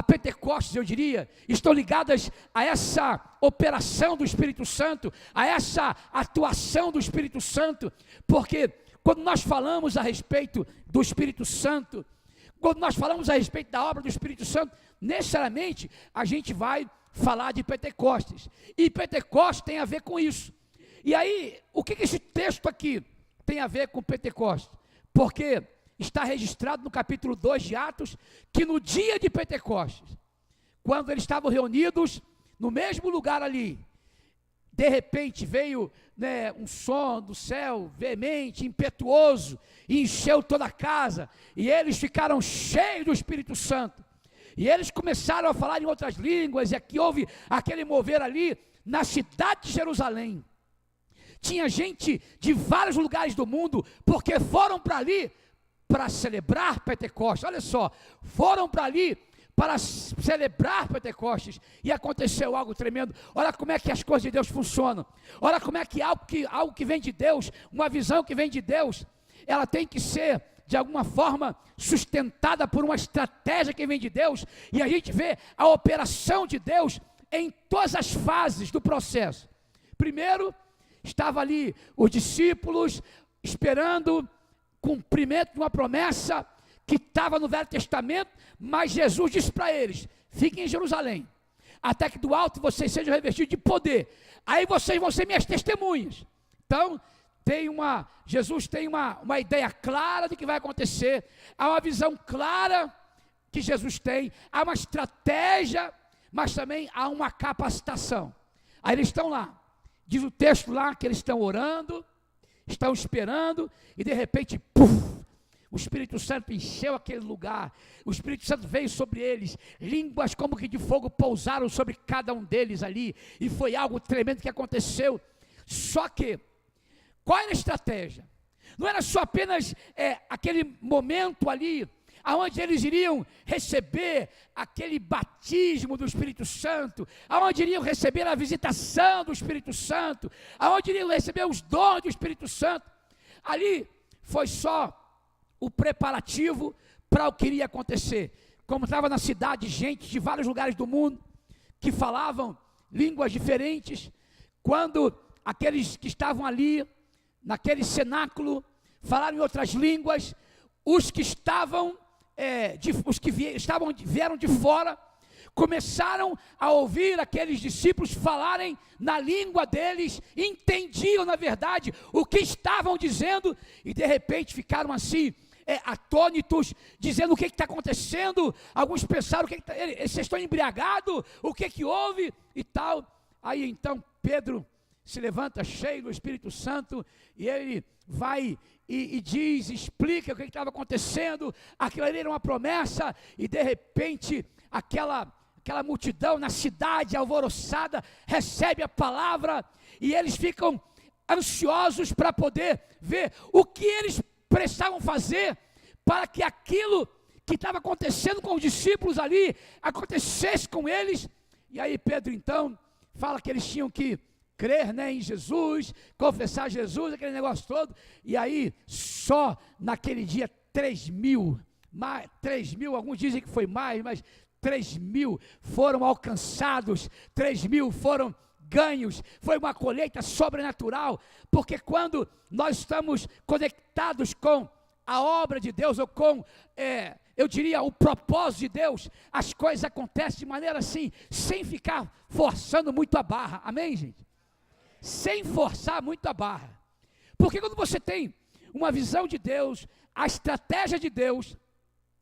Pentecostes, eu diria, estão ligadas a essa operação do Espírito Santo, a essa atuação do Espírito Santo, porque quando nós falamos a respeito do Espírito Santo, quando nós falamos a respeito da obra do Espírito Santo, necessariamente a gente vai falar de Pentecostes, e Pentecostes tem a ver com isso. E aí, o que esse texto aqui tem a ver com Pentecostes? Porque está registrado no capítulo 2 de Atos, que no dia de Pentecostes, quando eles estavam reunidos no mesmo lugar ali, de repente veio um som do céu veemente, impetuoso, e encheu toda a casa, e eles ficaram cheios do Espírito Santo, e eles começaram a falar em outras línguas, e aqui houve aquele mover ali, na cidade de Jerusalém. Tinha gente de vários lugares do mundo, porque foram para ali para celebrar Pentecostes. Olha só, foram para ali para celebrar Pentecostes, e aconteceu algo tremendo. Olha como é que as coisas de Deus funcionam, olha como é que algo que vem de Deus, uma visão que vem de Deus, ela tem que ser de alguma forma sustentada por uma estratégia que vem de Deus, e a gente vê a operação de Deus em todas as fases do processo. Primeiro, estava ali os discípulos esperando cumprimento de uma promessa que estava no Velho Testamento, mas Jesus disse para eles: fiquem em Jerusalém, até que do alto vocês sejam revestidos de poder, aí vocês vão ser minhas testemunhas. Então, Jesus tem uma ideia clara de que vai acontecer, há uma visão clara que Jesus tem, há uma estratégia, mas também há uma capacitação. Aí eles estão lá, diz o texto lá que eles estão orando, estão esperando, e de repente, puf, o Espírito Santo encheu aquele lugar, o Espírito Santo veio sobre eles, línguas como que de fogo pousaram sobre cada um deles ali, e foi algo tremendo que aconteceu. Só que, qual era a estratégia? Não era só apenas aquele momento ali, aonde eles iriam receber aquele batismo do Espírito Santo, aonde iriam receber a visitação do Espírito Santo, aonde iriam receber os dons do Espírito Santo. Ali foi só o preparativo para o que iria acontecer. Como estava na cidade gente de vários lugares do mundo, que falavam línguas diferentes, quando aqueles que estavam ali, naquele cenáculo, falaram em outras línguas, os que vieram de fora, começaram a ouvir aqueles discípulos falarem na língua deles, entendiam na verdade o que estavam dizendo, e de repente ficaram assim, atônitos, dizendo: o que está acontecendo? Alguns pensaram: vocês estão embriagados? O que houve? E tal. Aí então Pedro se levanta cheio do Espírito Santo, e ele vai e diz, explica o que estava acontecendo. Aquilo ali era uma promessa, e de repente aquela multidão na cidade alvoroçada recebe a palavra, e eles ficam ansiosos para poder ver o que eles precisavam fazer para que aquilo que estava acontecendo com os discípulos ali acontecesse com eles. E aí Pedro então fala que eles tinham que crer, né, em Jesus, confessar Jesus, aquele negócio todo. E aí só naquele dia 3.000, alguns dizem que foi mais, mas 3.000 foram alcançados, 3.000 foram ganhos. Foi uma colheita sobrenatural, porque quando nós estamos conectados com a obra de Deus, ou com, eu diria, o propósito de Deus, as coisas acontecem de maneira assim, sem ficar forçando muito a barra. Amém, gente? Sem forçar muito a barra. Porque quando você tem uma visão de Deus, a estratégia de Deus,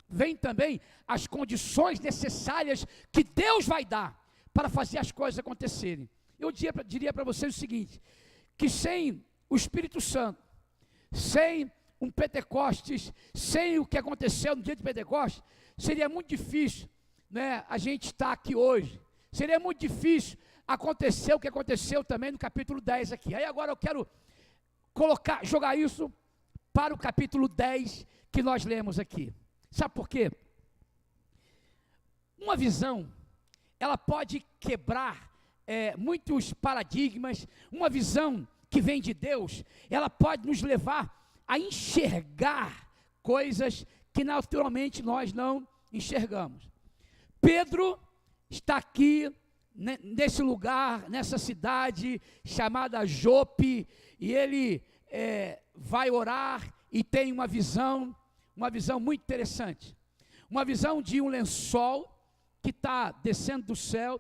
vem também as condições necessárias que Deus vai dar para fazer as coisas acontecerem. Eu diria para vocês o seguinte, que sem o Espírito Santo, sem um Pentecostes, sem o que aconteceu no dia de Pentecostes, seria muito difícil, né, a gente estar aqui hoje. Seria muito difícil acontecer o que aconteceu também no capítulo 10 aqui. Aí agora eu quero jogar isso para o capítulo 10 que nós lemos aqui. Sabe por quê? Uma visão, ela pode quebrar muitos paradigmas. Uma visão que vem de Deus, ela pode nos levar a enxergar coisas que naturalmente nós não enxergamos. Pedro está aqui nesse lugar, nessa cidade chamada Jope, e ele vai orar e tem uma visão muito interessante. Uma visão de um lençol que está descendo do céu,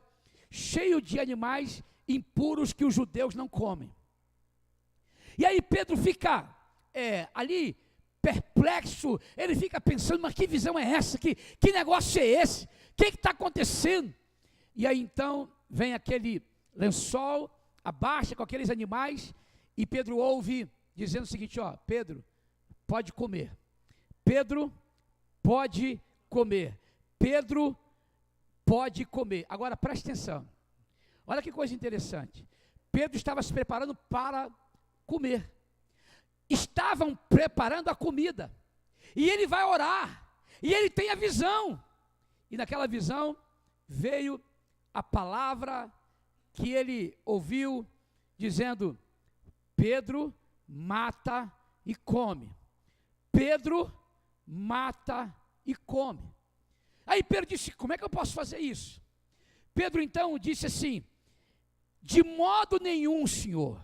cheio de animais impuros que os judeus não comem. E aí Pedro fica ali perplexo, ele fica pensando: mas que visão é essa? Que negócio é esse? O que está acontecendo? E aí então vem aquele lençol, abaixa com aqueles animais, e Pedro ouve dizendo o seguinte: ó, Pedro, pode comer. Pedro, pode comer. Pedro, pode comer. Agora preste atenção, olha que coisa interessante. Pedro estava se preparando para comer. Estavam preparando a comida, e ele vai orar, e ele tem a visão, e naquela visão veio a palavra que ele ouviu, dizendo: Pedro, mata e come. Pedro, mata e come. Aí Pedro disse: como é que eu posso fazer isso? Pedro então disse assim: de modo nenhum, Senhor,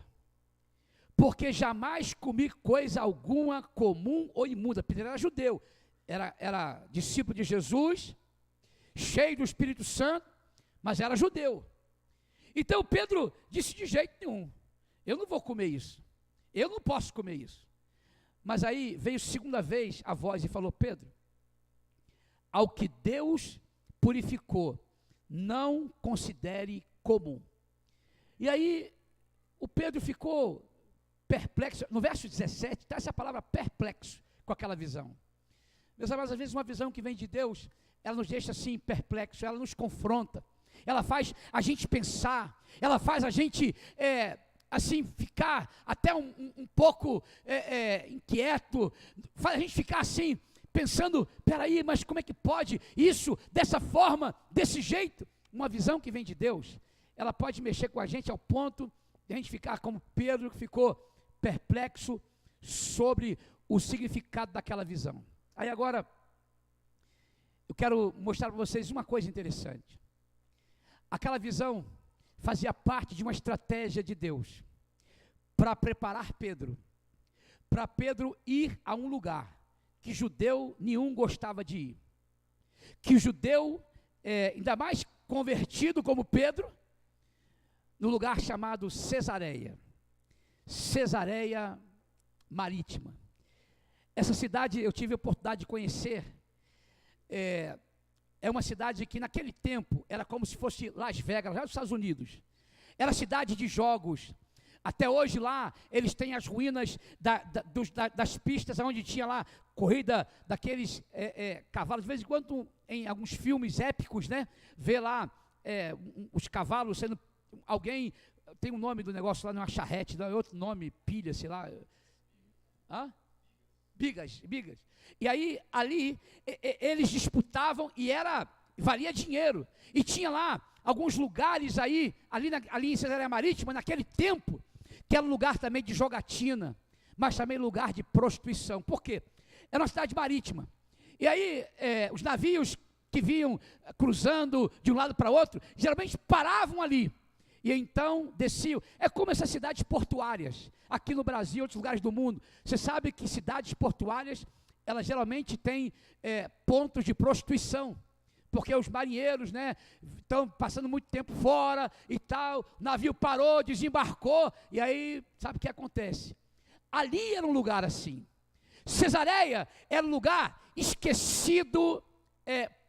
porque jamais comi coisa alguma comum ou imunda. Pedro era judeu, era discípulo de Jesus, cheio do Espírito Santo, mas era judeu. Então Pedro disse: de jeito nenhum, eu não vou comer isso, eu não posso comer isso. Mas aí veio segunda vez a voz e falou: Pedro, ao que Deus purificou, não considere comum. E aí o Pedro ficou perplexo. No verso 17 está essa palavra perplexo com aquela visão. Meus amados, às vezes uma visão que vem de Deus, ela nos deixa assim perplexo, ela nos confronta, ela faz a gente pensar, ela faz a gente assim ficar até um pouco inquieto, faz a gente ficar assim pensando, peraí, mas como é que pode isso, dessa forma, desse jeito? Uma visão que vem de Deus, ela pode mexer com a gente ao ponto de a gente ficar como Pedro, que ficou perplexo sobre o significado daquela visão. Aí agora, eu quero mostrar para vocês uma coisa interessante. Aquela visão fazia parte de uma estratégia de Deus para preparar Pedro, para Pedro ir a um lugar que judeu nenhum gostava de ir, que judeu, ainda mais convertido como Pedro, no lugar chamado Cesareia Marítima. Essa cidade eu tive a oportunidade de conhecer, é uma cidade que naquele tempo era como se fosse Las Vegas, lá nos Estados Unidos. Era cidade de jogos. Até hoje lá, eles têm as ruínas das pistas, onde tinha lá corrida daqueles cavalos. De vez em quando, em alguns filmes épicos, né, vê lá os cavalos sendo... Alguém, tem um nome do negócio lá, não é uma charrete, não é outro nome, pilha, sei lá. Bigas. E aí, ali, eles disputavam e valia dinheiro. E tinha lá alguns lugares ali em Cesareia Marítima, naquele tempo, que era um lugar também de jogatina, mas também lugar de prostituição. Por quê? Era uma cidade marítima. E aí, os navios que vinham cruzando de um lado para outro, geralmente paravam ali. E então desciam. É como essas cidades portuárias, aqui no Brasil e outros lugares do mundo. Você sabe que cidades portuárias, elas geralmente têm pontos de prostituição, porque os marinheiros, né, estão passando muito tempo fora e tal, o navio parou, desembarcou, e aí, sabe o que acontece? Ali era um lugar assim. Cesareia era um lugar esquecido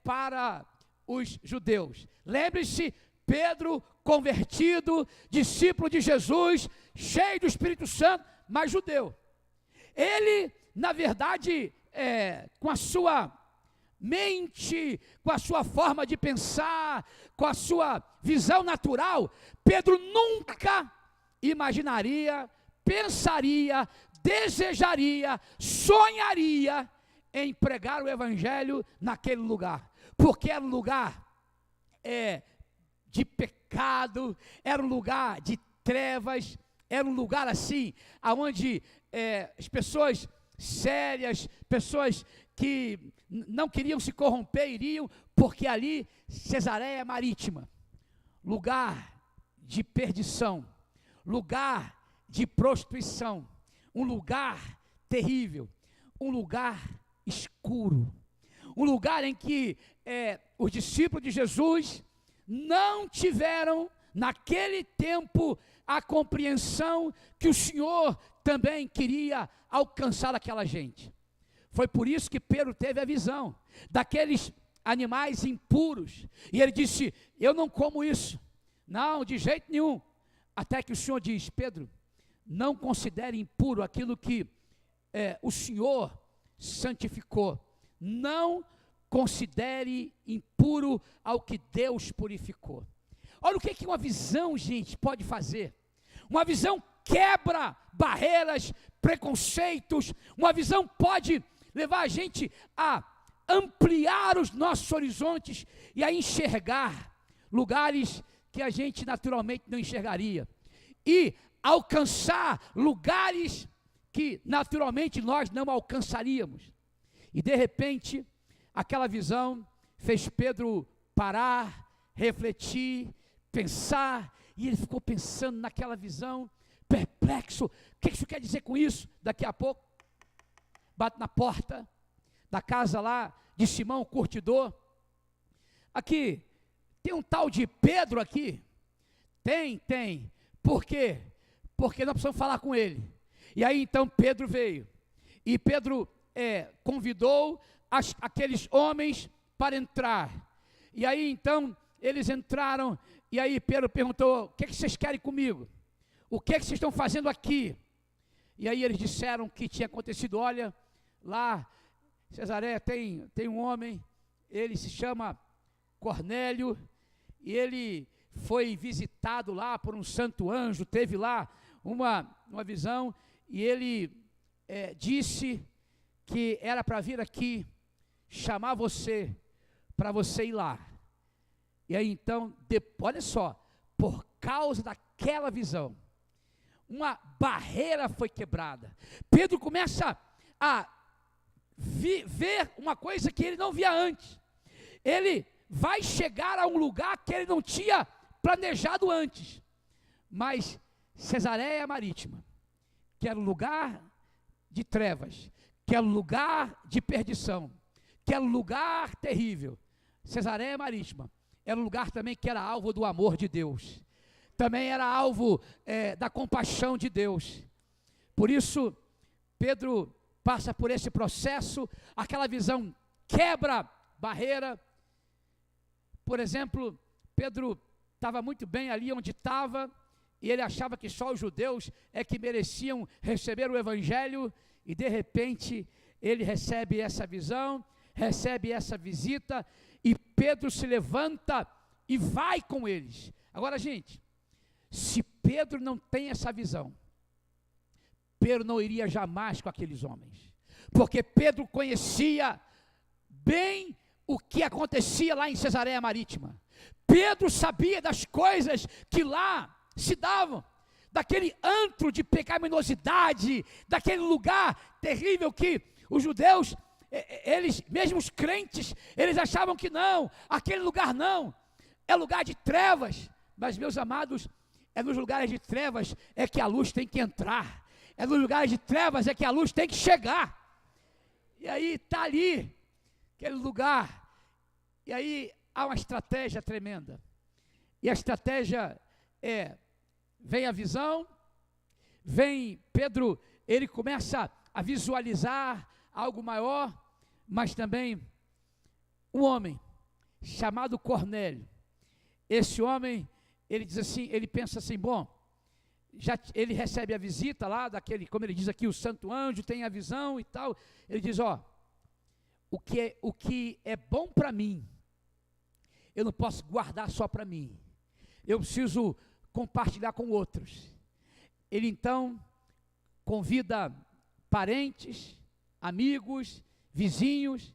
para os judeus. Lembre-se, Pedro, convertido, discípulo de Jesus, cheio do Espírito Santo, mas judeu. Ele, na verdade, com a sua mente, com a sua forma de pensar, com a sua visão natural, Pedro nunca imaginaria, pensaria, desejaria, sonharia em pregar o Evangelho naquele lugar, porque era um lugar de pecado, era um lugar de trevas, era um lugar assim, onde as pessoas sérias, pessoas que não queriam se corromper, iriam, porque ali, Cesareia Marítima, lugar de perdição, lugar de prostituição, um lugar terrível, um lugar escuro, um lugar em que os discípulos de Jesus não tiveram, naquele tempo, a compreensão que o Senhor também queria alcançar aquela gente. Foi por isso que Pedro teve a visão daqueles animais impuros, e ele disse: eu não como isso, não, de jeito nenhum, até que o Senhor diz: Pedro, não considere impuro aquilo que o Senhor santificou, não considere impuro ao que Deus purificou. Olha o que uma visão, gente, pode fazer. Uma visão quebra barreiras, preconceitos. Uma visão pode levar a gente a ampliar os nossos horizontes e a enxergar lugares que a gente naturalmente não enxergaria, e alcançar lugares que naturalmente nós não alcançaríamos. E de repente, aquela visão fez Pedro parar, refletir, pensar, e ele ficou pensando naquela visão, perplexo. O que isso quer dizer com isso? Daqui a pouco, bate na porta da casa lá de Simão, o curtidor. Aqui, tem um tal de Pedro aqui? Tem. Por quê? Porque nós precisamos falar com ele. E aí então Pedro veio, e Pedro convidou aqueles homens para entrar. E aí então eles entraram, e aí Pedro perguntou: o que vocês querem comigo? O que vocês estão fazendo aqui? E aí eles disseram que tinha acontecido, olha, lá em Cesareia tem um homem, ele se chama Cornélio, e ele foi visitado lá por um santo anjo, teve lá uma visão, e ele disse que era para vir aqui chamar você, para você ir lá. E aí então, olha só, por causa daquela visão, uma barreira foi quebrada. Pedro começa a ver uma coisa que ele não via antes. Ele vai chegar a um lugar que ele não tinha planejado antes. Mas Cesareia Marítima, que era um lugar de trevas, que era um lugar de perdição, que era um lugar terrível. Cesareia Marítima era um lugar também que era alvo do amor de Deus. Também era alvo da compaixão de Deus. Por isso, Pedro passa por esse processo, aquela visão quebra barreira. Por exemplo, Pedro estava muito bem ali onde estava, e ele achava que só os judeus é que mereciam receber o evangelho, e de repente ele recebe essa visão, recebe essa visita, e Pedro se levanta e vai com eles. Agora, gente, se Pedro não tem essa visão, Pedro não iria jamais com aqueles homens, porque Pedro conhecia bem o que acontecia lá em Cesareia Marítima. Pedro sabia das coisas que lá se davam, daquele antro de pecaminosidade, daquele lugar terrível que os judeus, eles, mesmo os crentes, eles achavam que não, aquele lugar não, é lugar de trevas. Mas, meus amados, é nos lugares de trevas é que a luz tem que entrar, é nos lugares de trevas é que a luz tem que chegar. E aí está ali, aquele lugar, e aí há uma estratégia tremenda, e a estratégia vem a visão, vem Pedro, ele começa a visualizar algo maior, mas também um homem chamado Cornélio. Esse homem, ele diz assim, ele pensa assim, bom, ele recebe a visita lá daquele, como ele diz aqui, o santo anjo, tem a visão e tal. Ele diz, o que é bom para mim, eu não posso guardar só para mim, eu preciso compartilhar com outros. Ele então convida parentes, amigos, vizinhos,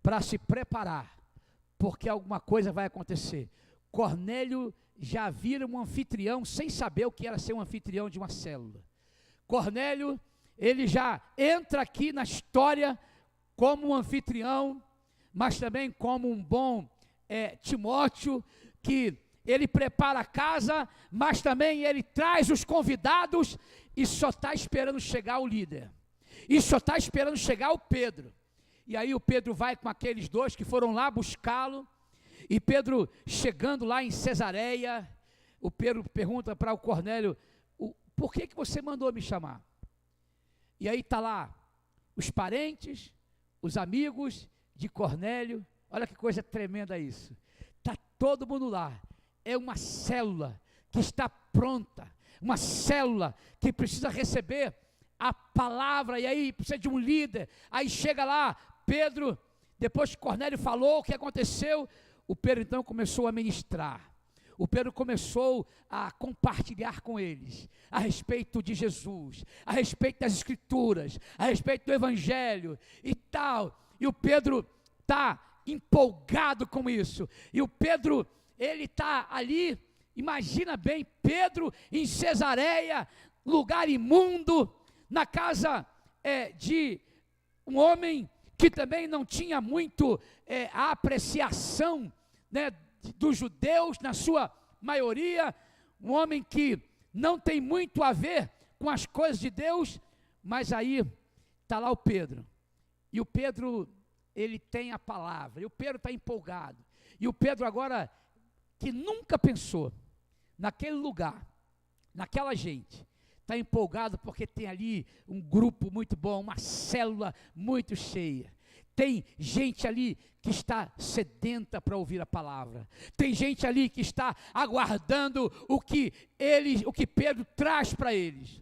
para se preparar, porque alguma coisa vai acontecer. Cornélio já vira um anfitrião, sem saber o que era ser um anfitrião de uma célula. Cornélio, ele já entra aqui na história como um anfitrião, mas também como um bom Timóteo, que ele prepara a casa, mas também ele traz os convidados, e só está esperando chegar o líder, e só está esperando chegar o Pedro. E aí o Pedro vai com aqueles dois que foram lá buscá-lo, e Pedro chegando lá em Cesareia, o Pedro pergunta para o Cornélio, por que você mandou me chamar? E aí está lá os parentes, os amigos de Cornélio. Olha que coisa tremenda isso, está todo mundo lá, é uma célula que está pronta, uma célula que precisa receber a palavra, e aí precisa de um líder. Aí chega lá Pedro, depois que Cornélio falou o que aconteceu, o Pedro então começou a ministrar. O Pedro começou a compartilhar com eles a respeito de Jesus, a respeito das Escrituras, a respeito do Evangelho e tal. E o Pedro está empolgado com isso. E o Pedro, ele está ali, imagina bem, Pedro em Cesareia, lugar imundo, na casa de um homem que também não tinha muito a apreciação, né, dos judeus, na sua maioria, um homem que não tem muito a ver com as coisas de Deus, mas aí está lá o Pedro, e o Pedro, ele tem a palavra, e o Pedro está empolgado, e o Pedro agora, que nunca pensou naquele lugar, naquela gente, está empolgado porque tem ali um grupo muito bom, uma célula muito cheia. Tem gente ali que está sedenta para ouvir a palavra. Tem gente ali que está aguardando o que Pedro traz para eles.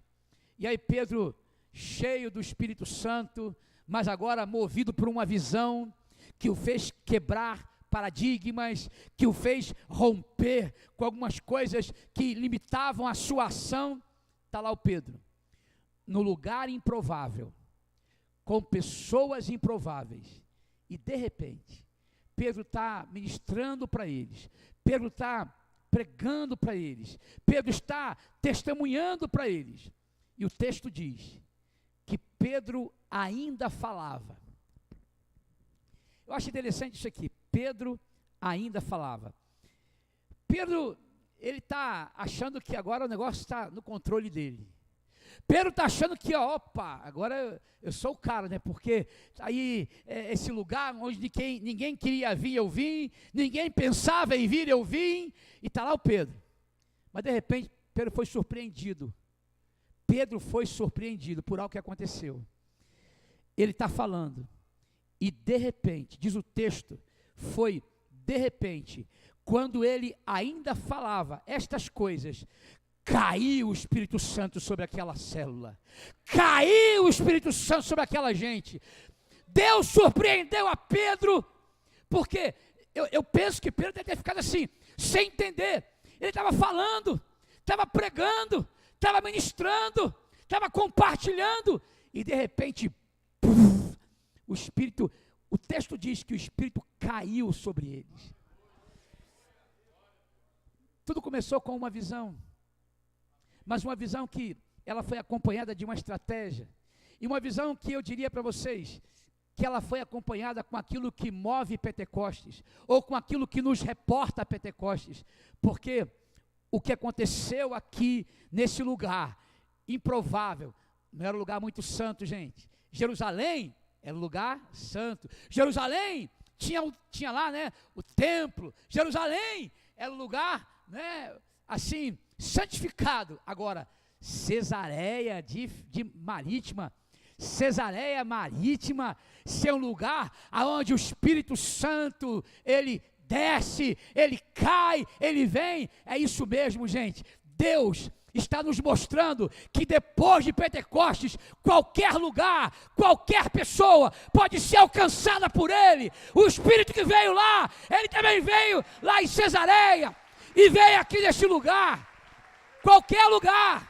E aí Pedro cheio do Espírito Santo, mas agora movido por uma visão que o fez quebrar paradigmas, que o fez romper com algumas coisas que limitavam a sua ação. Está lá o Pedro, no lugar improvável, com pessoas improváveis, e de repente, Pedro está ministrando para eles, Pedro está pregando para eles, Pedro está testemunhando para eles, e o texto diz que Pedro ainda falava. Eu acho interessante isso aqui, Pedro ainda falava. Pedro, ele está achando que agora o negócio está no controle dele. Pedro está achando que, opa, agora eu sou o cara, né? Porque aí esse lugar onde ninguém queria vir, eu vim, ninguém pensava em vir, eu vim, e está lá o Pedro. Mas de repente, Pedro foi surpreendido. Pedro foi surpreendido por algo que aconteceu. Ele está falando, e de repente, diz o texto, foi de repente, quando ele ainda falava estas coisas, caiu o Espírito Santo sobre aquela célula, caiu o Espírito Santo sobre aquela gente. Deus surpreendeu a Pedro, porque eu penso que Pedro deve ter ficado assim, sem entender. Ele estava falando, estava pregando, estava ministrando, estava compartilhando, e de repente, puf, o texto diz que o Espírito caiu sobre eles. Tudo começou com uma visão, mas uma visão que ela foi acompanhada de uma estratégia, e uma visão que eu diria para vocês, que ela foi acompanhada com aquilo que move Pentecostes, ou com aquilo que nos reporta Pentecostes, porque o que aconteceu aqui, nesse lugar, improvável, não era um lugar muito santo, gente. Jerusalém era um lugar santo. Jerusalém tinha lá, né, o templo. Jerusalém era um lugar, né, assim, santificado. Agora, Cesareia Marítima, ser um lugar aonde o Espírito Santo, ele desce, ele cai, ele vem. É isso mesmo, gente. Deus está nos mostrando que depois de Pentecostes, qualquer lugar, qualquer pessoa pode ser alcançada por Ele. O Espírito que veio lá, Ele também veio lá em Cesareia, e veio aqui nesse lugar, qualquer lugar.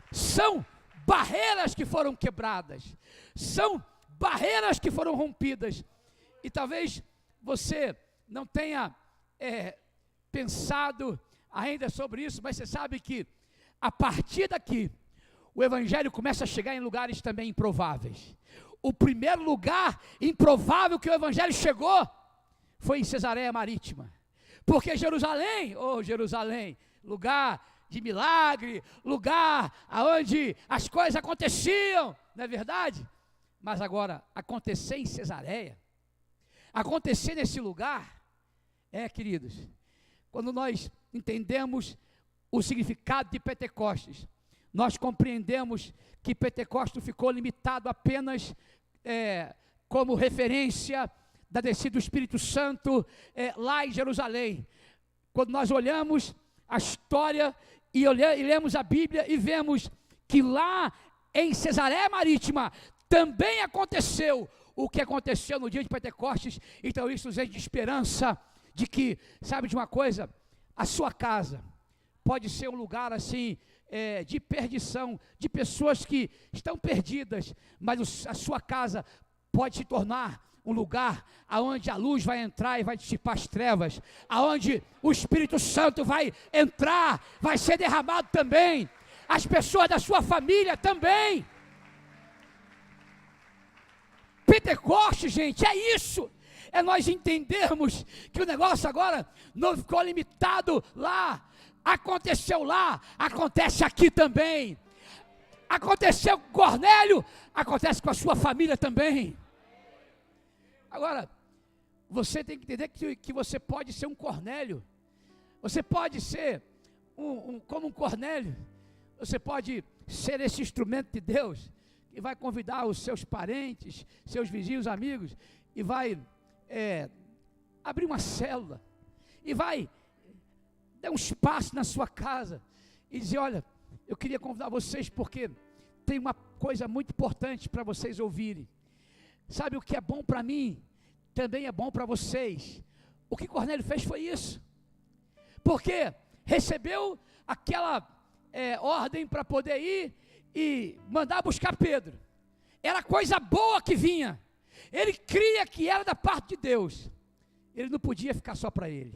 São barreiras que foram quebradas, são barreiras que foram rompidas, e talvez você não tenha pensado ainda sobre isso, mas você sabe que a partir daqui, o Evangelho começa a chegar em lugares também improváveis. O primeiro lugar improvável que o Evangelho chegou foi em Cesareia Marítima, porque Jerusalém, lugar de milagre, lugar onde as coisas aconteciam, não é verdade? Mas agora, acontecer em Cesareia, acontecer nesse lugar, queridos, quando nós entendemos o significado de Pentecostes, nós compreendemos que Pentecostes ficou limitado apenas como referência da descida do Espírito Santo lá em Jerusalém. Quando nós olhamos a história e lemos a Bíblia e vemos que lá em Cesareia Marítima também aconteceu o que aconteceu no dia de Pentecostes. Então isso nos enche de esperança de que, sabe de uma coisa, a sua casa pode ser um lugar assim, de perdição, de pessoas que estão perdidas, mas a sua casa pode se tornar um lugar aonde a luz vai entrar e vai dissipar as trevas, aonde o Espírito Santo vai entrar, vai ser derramado também, as pessoas da sua família também. Pentecostes, gente, é isso. É nós entendermos que o negócio agora não ficou limitado lá, aconteceu lá, acontece aqui também. Aconteceu com Cornélio, acontece com a sua família também. Agora, você tem que entender que você pode ser um Cornélio, você pode ser como um Cornélio, você pode ser esse instrumento de Deus, que vai convidar os seus parentes, seus vizinhos, amigos, e vai abrir uma célula, e vai dar um espaço na sua casa, e dizer, olha, eu queria convidar vocês porque tem uma coisa muito importante para vocês ouvirem. Sabe, o que é bom para mim, também é bom para vocês. O que Cornélio fez foi isso. Porque recebeu aquela ordem para poder ir e mandar buscar Pedro. Era coisa boa que vinha. Ele cria que era da parte de Deus. Ele não podia ficar só para ele.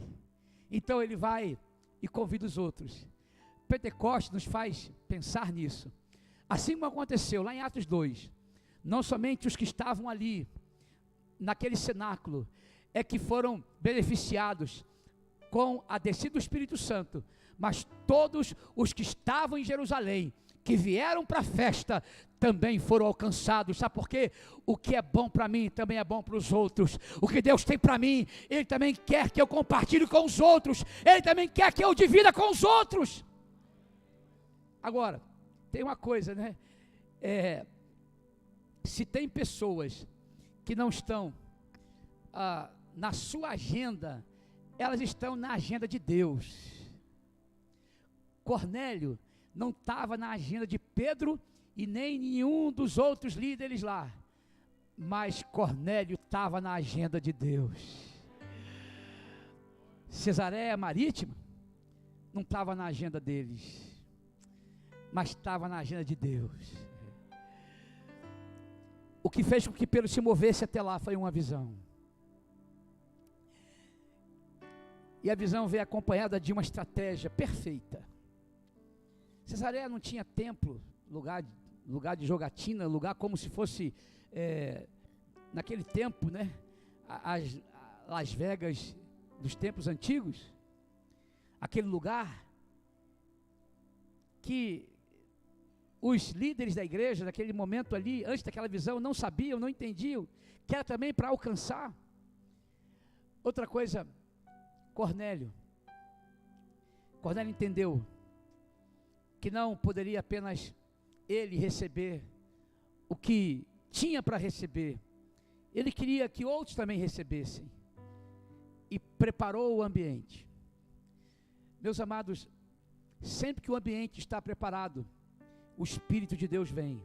Então ele vai e convida os outros. Pentecostes nos faz pensar nisso. Assim como aconteceu lá em Atos 2, não somente os que estavam ali, naquele cenáculo, é que foram beneficiados com a descida do Espírito Santo, mas todos os que estavam em Jerusalém, que vieram para a festa, também foram alcançados. Sabe por quê? O que é bom para mim também é bom para os outros. O que Deus tem para mim, Ele também quer que eu compartilhe com os outros. Ele também quer que eu divida com os outros. Agora, tem uma coisa, né? Se tem pessoas que não estão na sua agenda, elas estão na agenda de Deus. Cornélio não estava na agenda de Pedro e nem nenhum dos outros líderes lá, mas Cornélio estava na agenda de Deus. Cesareia Marítima não estava na agenda deles, mas estava na agenda de Deus. O que fez com que Pedro se movesse até lá foi uma visão. E a visão veio acompanhada de uma estratégia perfeita. Cesareia não tinha templo, lugar de jogatina, lugar como se fosse, naquele tempo, né, as Las Vegas dos tempos antigos. Aquele lugar que os líderes da igreja, naquele momento ali, antes daquela visão, não sabiam, não entendiam, que era também para alcançar. Outra coisa, Cornélio entendeu que não poderia apenas ele receber o que tinha para receber, ele queria que outros também recebessem, e preparou o ambiente. Meus amados, sempre que o ambiente está preparado, o Espírito de Deus vem.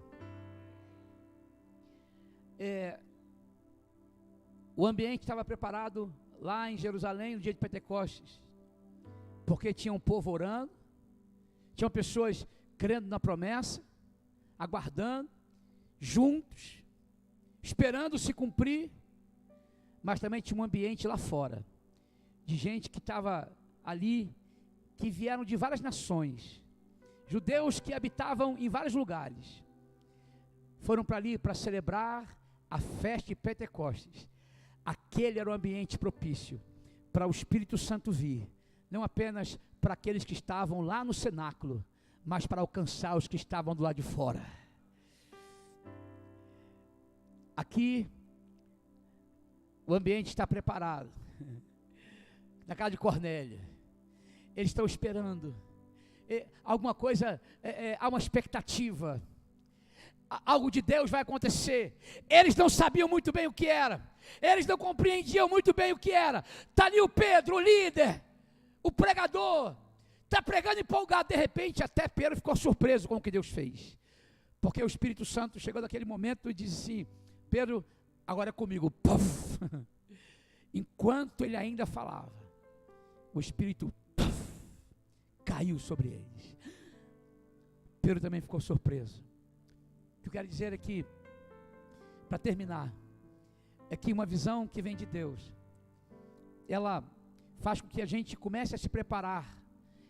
O ambiente estava preparado lá em Jerusalém no dia de Pentecostes, porque tinha um povo orando, tinham pessoas crendo na promessa, aguardando, juntos, esperando se cumprir, mas também tinha um ambiente lá fora, de gente que estava ali, que vieram de várias nações, judeus que habitavam em vários lugares, foram para ali para celebrar a festa de Pentecostes. Aquele era o ambiente propício para o Espírito Santo vir, não apenas para aqueles que estavam lá no cenáculo, mas para alcançar os que estavam do lado de fora. Aqui, o ambiente está preparado, na casa de Cornélio, eles estão esperando, alguma coisa, há uma expectativa, algo de Deus vai acontecer. Eles não sabiam muito bem o que era, eles não compreendiam muito bem o que era. Está ali o Pedro, o líder, o pregador, está pregando empolgado. De repente até Pedro ficou surpreso com o que Deus fez, porque o Espírito Santo chegou naquele momento e disse assim: Pedro, agora é comigo. Puff. Enquanto ele ainda falava, o Espírito caiu sobre eles. Pedro também ficou surpreso. O que eu quero dizer é que, para terminar, é que uma visão que vem de Deus, ela faz com que a gente comece a se preparar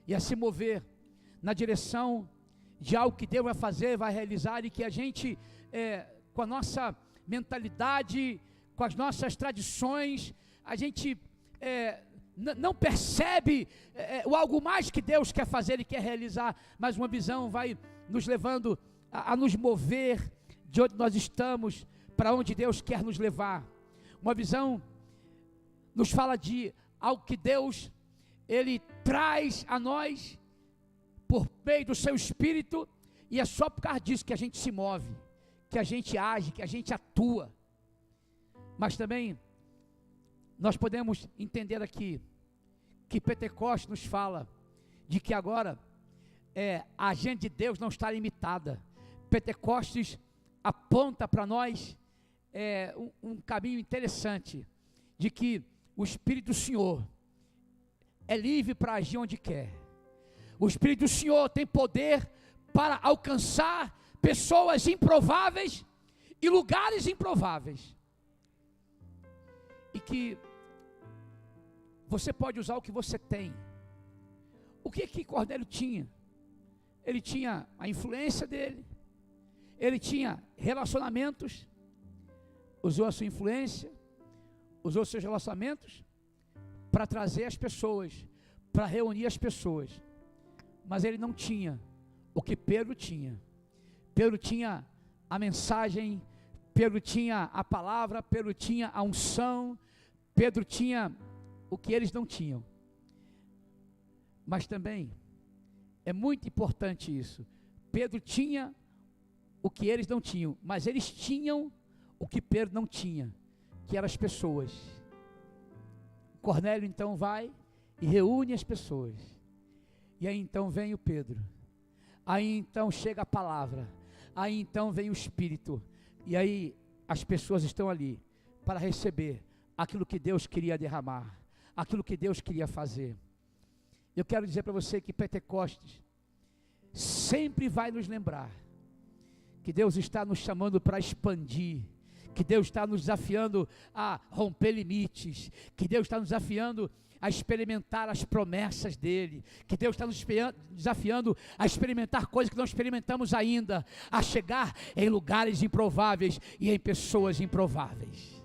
e a se mover na direção de algo que Deus vai fazer, vai realizar, e que a gente, com a nossa mentalidade, com as nossas tradições, a gente não percebe o algo mais que Deus quer fazer e quer realizar, mas uma visão vai nos levando a nos mover de onde nós estamos para onde Deus quer nos levar. Uma visão nos fala de algo que Deus, Ele traz a nós por meio do seu Espírito, e é só por causa disso que a gente se move, que a gente age, que a gente atua. Mas também nós podemos entender aqui que Pentecostes nos fala de que agora a agenda de Deus não está limitada. Pentecostes aponta para nós um caminho interessante, de que o Espírito do Senhor é livre para agir onde quer. O Espírito do Senhor tem poder para alcançar pessoas improváveis e lugares improváveis. E que você pode usar o que você tem. O que Cornélio tinha? Ele tinha a influência dele, ele tinha relacionamentos, usou a sua influência, usou seus relacionamentos para trazer as pessoas, para reunir as pessoas. Mas ele não tinha o que Pedro tinha. Pedro tinha a mensagem, Pedro tinha a palavra, Pedro tinha a unção, Pedro tinha o que eles não tinham. Mas também é muito importante isso. Pedro tinha o que eles não tinham, mas eles tinham o que Pedro não tinha, que eram as pessoas. Cornélio então vai e reúne as pessoas. E aí então vem o Pedro. Aí então chega a palavra. Aí então vem o Espírito. E aí as pessoas estão ali para receber aquilo que Deus queria derramar, aquilo que Deus queria fazer. Eu quero dizer para você que Pentecostes sempre vai nos lembrar que Deus está nos chamando para expandir, que Deus está nos desafiando a romper limites, que Deus está nos desafiando a experimentar as promessas dEle, que Deus está nos desafiando a experimentar coisas que não experimentamos ainda, a chegar em lugares improváveis e em pessoas improváveis.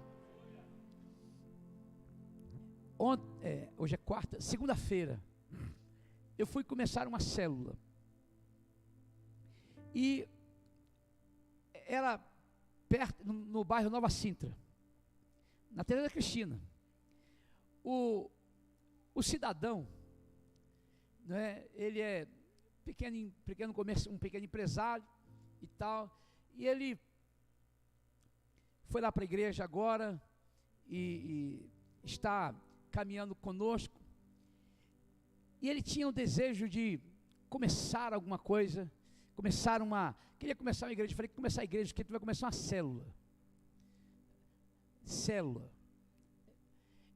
Hoje é segunda-feira, eu fui começar uma célula, e era perto, no bairro Nova Sintra, na Tereza Cristina. O cidadão, né, ele é pequeno comércio, um pequeno empresário e tal, e ele foi lá para a igreja agora e está caminhando conosco, e ele tinha o desejo de começar alguma coisa, queria começar uma igreja. Eu falei, que começar a igreja, porque tu vai começar uma célula.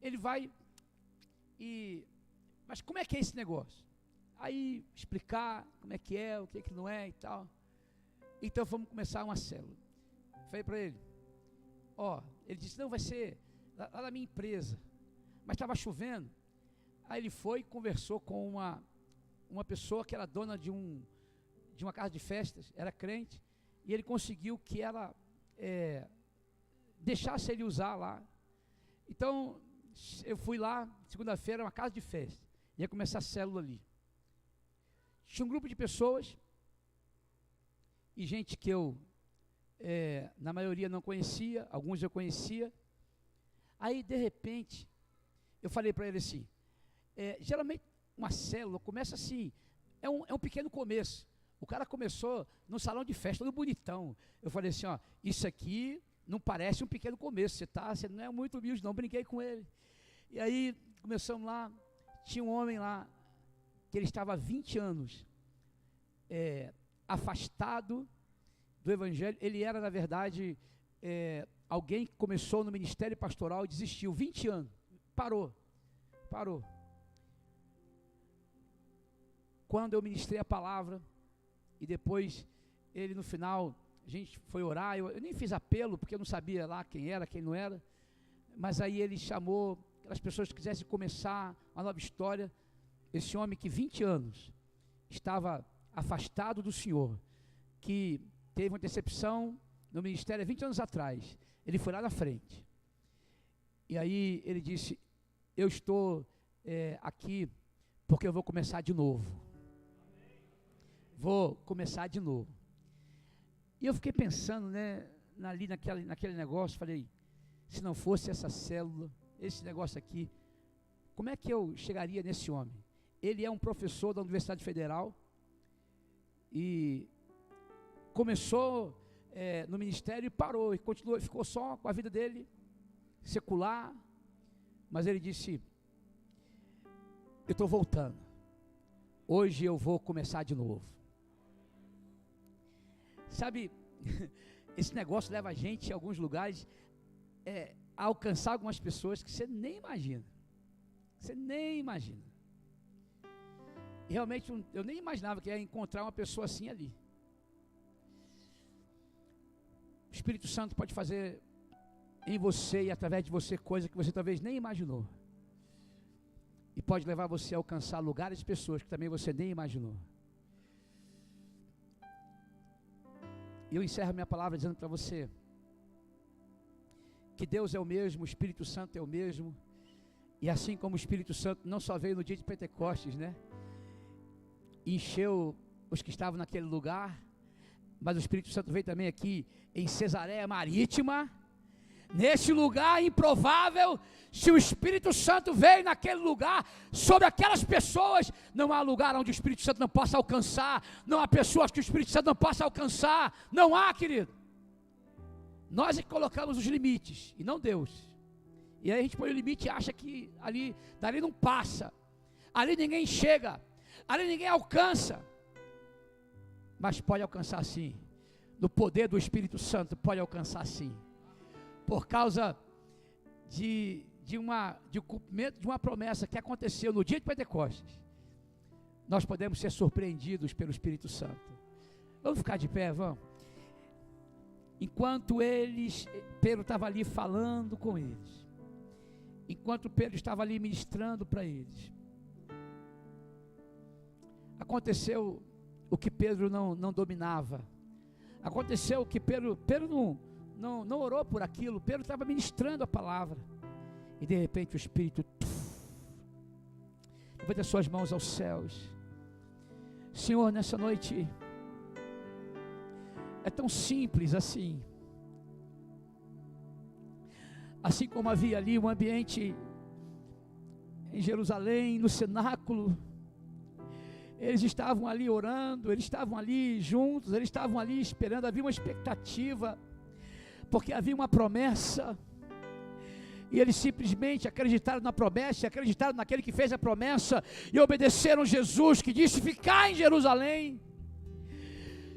Ele vai mas como é que é esse negócio? Aí explicar como é que é, o que é que não é e tal. Então vamos começar uma célula. Falei para ele, ele disse, não, vai ser lá na minha empresa, mas estava chovendo. Aí ele foi e conversou com uma pessoa que era dona de uma casa de festas, era crente, e ele conseguiu que ela deixasse ele usar lá. Então eu fui lá, segunda-feira, uma casa de festa, ia começar a célula ali. Tinha um grupo de pessoas, e gente que eu, na maioria não conhecia, alguns eu conhecia. Aí de repente, eu falei para ele assim, geralmente uma célula começa assim, é um pequeno começo. O cara começou no salão de festa, todo bonitão. Eu falei assim, isso aqui não parece um pequeno começo, você não é muito humilde não, brinquei com ele. E aí começamos lá, tinha um homem lá, que ele estava há 20 anos, afastado do evangelho. Ele era, na verdade, alguém que começou no ministério pastoral e desistiu, 20 anos, parou. Quando eu ministrei a palavra, e depois ele no final, a gente foi orar, eu nem fiz apelo, porque eu não sabia lá quem era, quem não era, mas aí ele chamou aquelas pessoas que quisessem começar uma nova história. Esse homem que 20 anos estava afastado do Senhor, que teve uma decepção no ministério há 20 anos atrás, ele foi lá na frente, e aí ele disse, eu estou aqui porque eu vou começar de novo. Vou começar de novo. E eu fiquei pensando, ali naquele negócio, falei, se não fosse essa célula, esse negócio aqui, como é que eu chegaria nesse homem? Ele é um professor da Universidade Federal, e começou no ministério e parou, e continuou, ficou só com a vida dele, secular, mas ele disse, eu estou voltando, hoje eu vou começar de novo. Sabe, esse negócio leva a gente em alguns lugares a alcançar algumas pessoas que você nem imagina. Você nem imagina. Realmente eu nem imaginava que ia encontrar uma pessoa assim ali. O Espírito Santo pode fazer em você e através de você coisas que você talvez nem imaginou. E pode levar você a alcançar lugares e pessoas que também você nem imaginou. E eu encerro minha palavra dizendo para você que Deus é o mesmo, o Espírito Santo é o mesmo. E assim como o Espírito Santo não só veio no dia de Pentecostes, né? Encheu os que estavam naquele lugar, mas o Espírito Santo veio também aqui em Cesareia Marítima. Nesse lugar improvável, se o Espírito Santo veio naquele lugar, sobre aquelas pessoas, não há lugar onde o Espírito Santo não possa alcançar, não há pessoas que o Espírito Santo não possa alcançar, não há, querido. Nós é que colocamos os limites, e não Deus. E aí a gente põe o limite e acha que dali não passa, ali ninguém chega, ali ninguém alcança, mas pode alcançar sim, no poder do Espírito Santo pode alcançar sim. Por causa de cumprimento de uma promessa que aconteceu no dia de Pentecostes, nós podemos ser surpreendidos pelo Espírito Santo. Vamos ficar de pé, vamos. Enquanto Pedro estava ali falando com eles, enquanto Pedro estava ali ministrando para eles, aconteceu o que Pedro não dominava. Aconteceu o que Pedro não orou por aquilo. Pedro estava ministrando a palavra e de repente o Espírito levanta as suas mãos aos céus. Senhor, nessa noite é tão simples assim como havia ali um ambiente em Jerusalém, no cenáculo, eles estavam ali orando, eles estavam ali juntos, eles estavam ali esperando, havia uma expectativa, porque havia uma promessa, e eles simplesmente acreditaram na promessa, acreditaram naquele que fez a promessa, e obedeceram Jesus, que disse ficar em Jerusalém,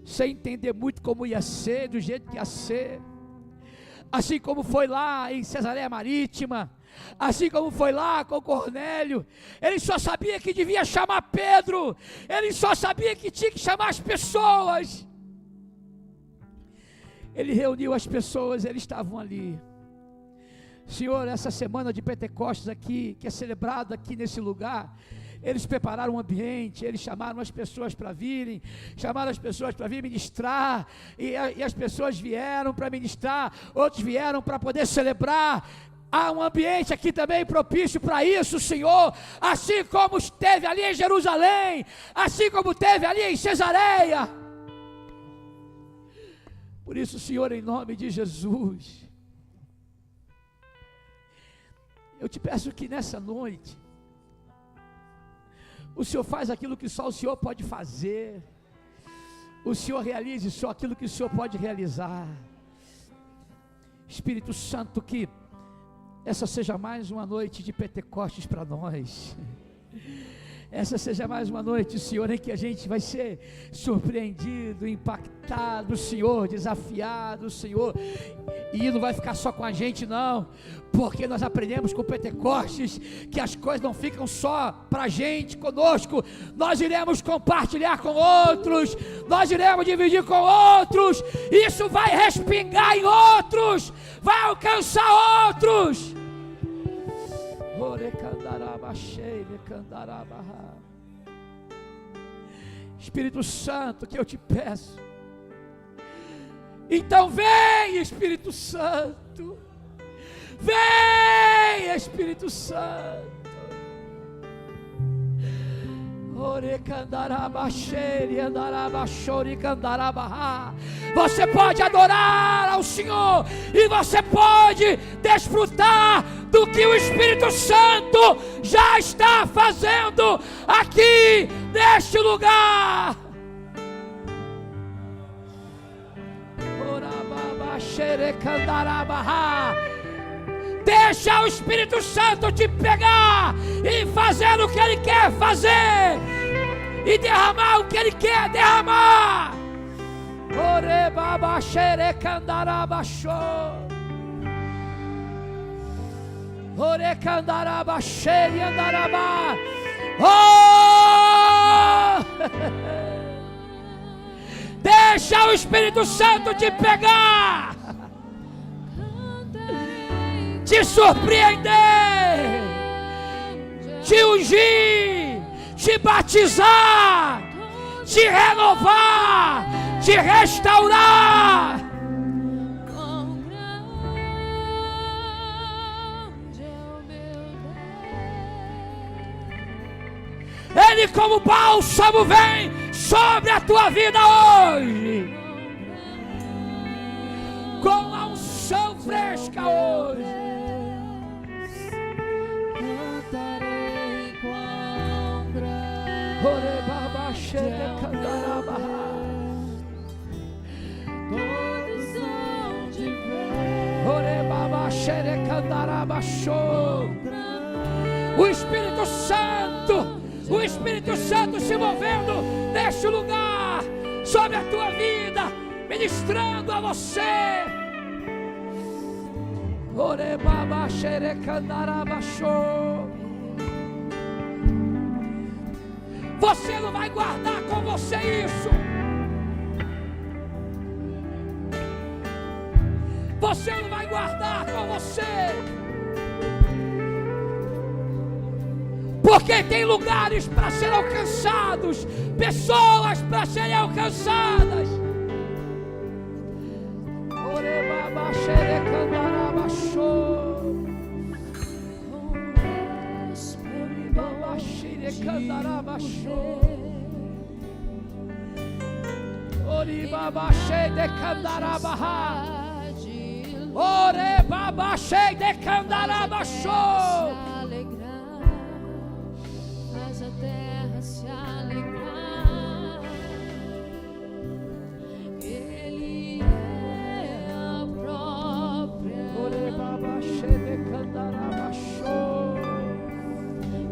sem entender muito como ia ser, do jeito que ia ser, assim como foi lá em Cesareia Marítima, assim como foi lá com Cornélio. Ele só sabia que devia chamar Pedro, ele só sabia que tinha que chamar as pessoas. Ele reuniu as pessoas, eles estavam ali. Senhor, essa semana de Pentecostes aqui, que é celebrado aqui nesse lugar, eles prepararam um ambiente, eles chamaram as pessoas para virem, chamaram as pessoas para vir ministrar, e as pessoas vieram para ministrar, outros vieram para poder celebrar. Há um ambiente aqui também propício para isso, Senhor, assim como esteve ali em Jerusalém, assim como esteve ali em Cesareia. Por isso, Senhor, em nome de Jesus, eu te peço que nessa noite, o Senhor faz aquilo que só o Senhor pode fazer, o Senhor realize só aquilo que o Senhor pode realizar. Espírito Santo, que essa seja mais uma noite de Pentecostes para nós. Essa seja mais uma noite, Senhor, em que a gente vai ser surpreendido, impactado, Senhor, desafiado, Senhor, e não vai ficar só com a gente não, porque nós aprendemos com Pentecostes que as coisas não ficam só para a gente, conosco, nós iremos compartilhar com outros, nós iremos dividir com outros, isso vai respingar em outros, vai alcançar outros. Espírito Santo, que eu te peço, então vem, Espírito Santo, vem, Espírito Santo. Você pode adorar ao Senhor e você pode desfrutar do que o Espírito Santo já está fazendo aqui neste lugar. Deixa o Espírito Santo te pegar e fazer o que Ele quer fazer. e derramar o que Ele quer derramar. Orebabaxerecandarabachô. Orecandarabaxeriandarabá. Oh! Deixa o Espírito Santo te pegar, te surpreender, te ungir, te batizar, te renovar, te restaurar. Ele como bálsamo vem sobre a tua vida hoje, com a unção fresca hoje. Cantarei quão grande todos hão de ver. O Espírito Santo se movendo neste lugar, sobre a tua vida, ministrando a você. Você não vai guardar com você isso. Você não vai guardar com você. Porque tem lugares para serem alcançados, pessoas para serem alcançadas. Faz a terra se alegrar. Ele é a própria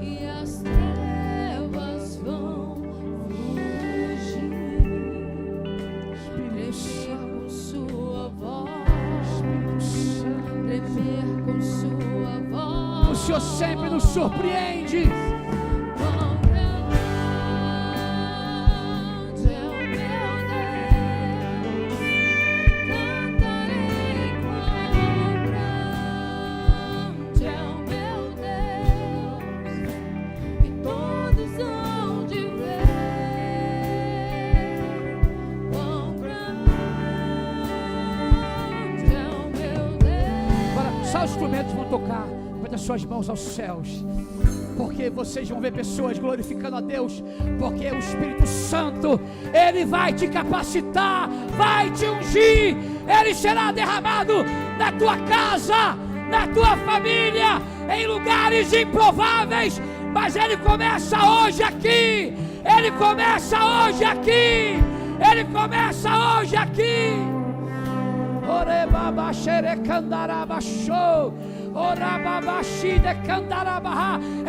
e as trevas vão fugir. Tremer com sua voz, tremer com sua voz. O Senhor sempre nos surpreende. Os instrumentos vão tocar, levante as suas mãos aos céus, porque vocês vão ver pessoas glorificando a Deus, porque o Espírito Santo, Ele vai te capacitar, vai te ungir, Ele será derramado na tua casa, na tua família, em lugares improváveis, mas Ele começa hoje aqui, Ele começa hoje aqui, Ele começa hoje aqui.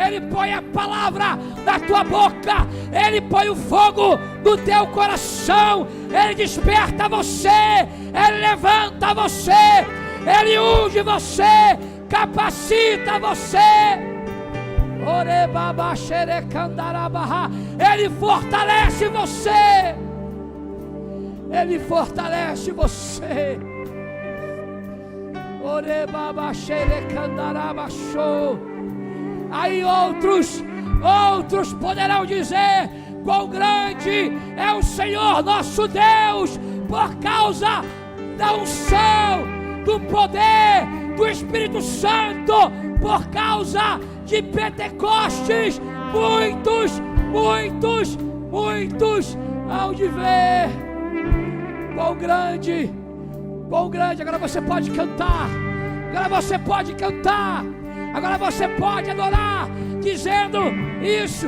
Ele põe a palavra na tua boca, Ele põe o fogo no teu coração, Ele desperta você, Ele levanta você, Ele unge você, capacita você. Ele fortalece você, Ele fortalece você. Aí outros poderão dizer: quão grande é o Senhor nosso Deus, por causa da unção, do poder do Espírito Santo, por causa de Pentecostes. Muitos hão de ver quão grande. Agora você pode cantar, agora você pode adorar, dizendo isso.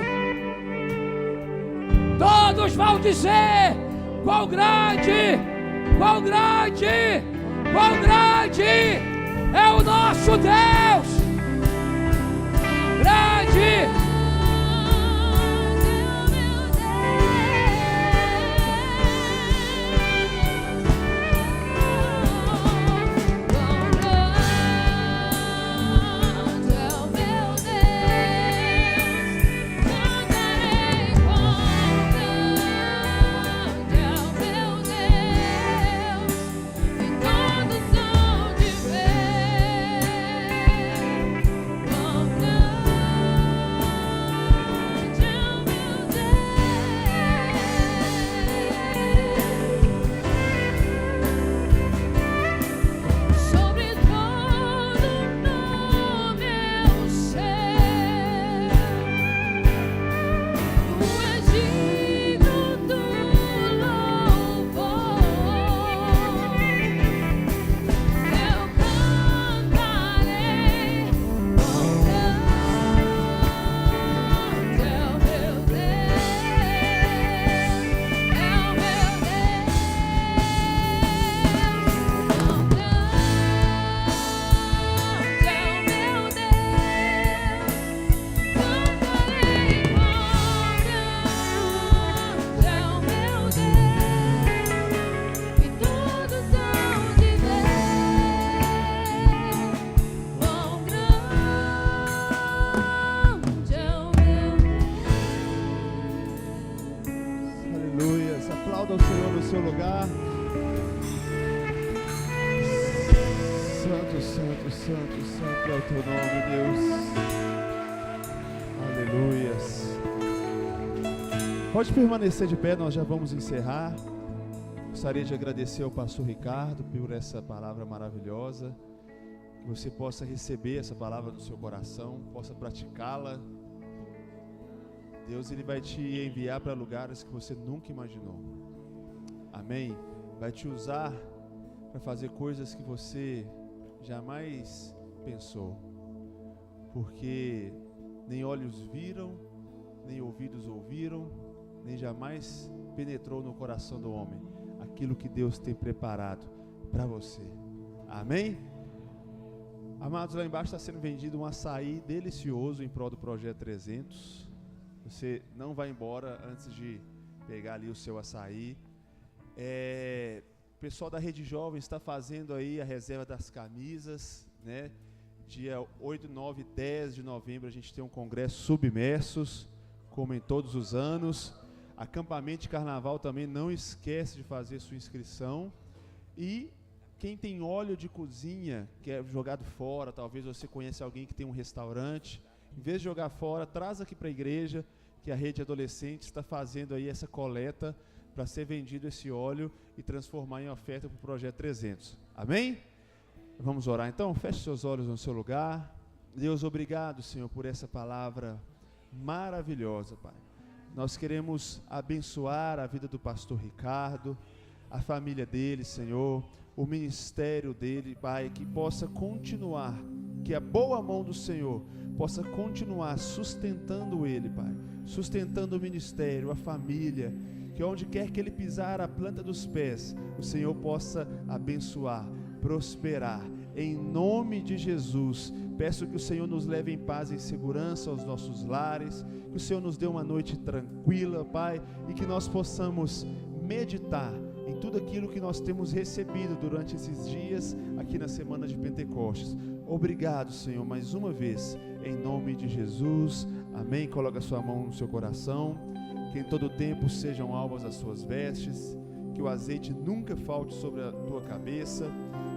Todos vão dizer: quão grande é o nosso Deus, grande. ao Senhor no seu lugar. Santo, santo, santo, santo é o teu nome, Deus. Aleluias. Pode permanecer de pé, nós já vamos encerrar. Gostaria de agradecer ao pastor Ricardo por essa palavra maravilhosa. Que você possa receber essa palavra no seu coração, possa praticá-la. Deus, Ele vai te enviar para lugares que você nunca imaginou. Amém? Vai te usar para fazer coisas que você jamais pensou. Porque nem olhos viram, nem ouvidos ouviram, nem jamais penetrou no coração do homem aquilo que Deus tem preparado para você. Amém? Amados, lá embaixo está sendo vendido um açaí delicioso em prol do Projeto 300. Você não vai embora antes de pegar ali o seu açaí. O pessoal da Rede Jovem está fazendo aí a reserva das camisas, né? Dia 8, 9 e 10 de novembro a gente tem um congresso Submersos, como em todos os anos. Acampamento de Carnaval também, não esquece de fazer sua inscrição. E quem tem óleo de cozinha, que é jogado fora, talvez você conheça alguém que tem um restaurante, em vez de jogar fora, traz aqui para a igreja, que a Rede Adolescente está fazendo aí essa coleta para ser vendido esse óleo e transformar em oferta para o Projeto 300. Amém? Vamos orar então? Feche seus olhos no seu lugar. Deus, obrigado, Senhor, por essa palavra maravilhosa, Pai. Nós queremos abençoar a vida do pastor Ricardo, a família dele, Senhor, o ministério dele, Pai, que possa continuar, que a boa mão do Senhor possa continuar sustentando ele, Pai, sustentando o ministério, a família, que onde quer que ele pisar a planta dos pés, o Senhor possa abençoar, prosperar, em nome de Jesus. Peço que o Senhor nos leve em paz e em segurança aos nossos lares, que o Senhor nos dê uma noite tranquila, Pai, e que nós possamos meditar em tudo aquilo que nós temos recebido durante esses dias aqui na semana de Pentecostes. Obrigado, Senhor, mais uma vez, em nome de Jesus, amém. Coloca a sua mão no seu coração, que em todo tempo sejam alvas as suas vestes, que o azeite nunca falte sobre a tua cabeça,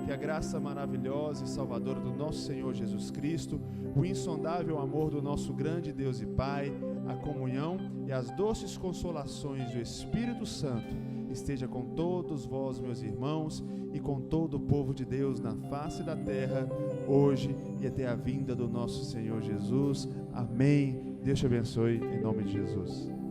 que a graça maravilhosa e salvadora do nosso Senhor Jesus Cristo, o insondável amor do nosso grande Deus e Pai, a comunhão e as doces consolações do Espírito Santo esteja com todos vós, meus irmãos, e com todo o povo de Deus na face da terra, hoje e até a vinda do nosso Senhor Jesus. Amém. Deus te abençoe, em nome de Jesus.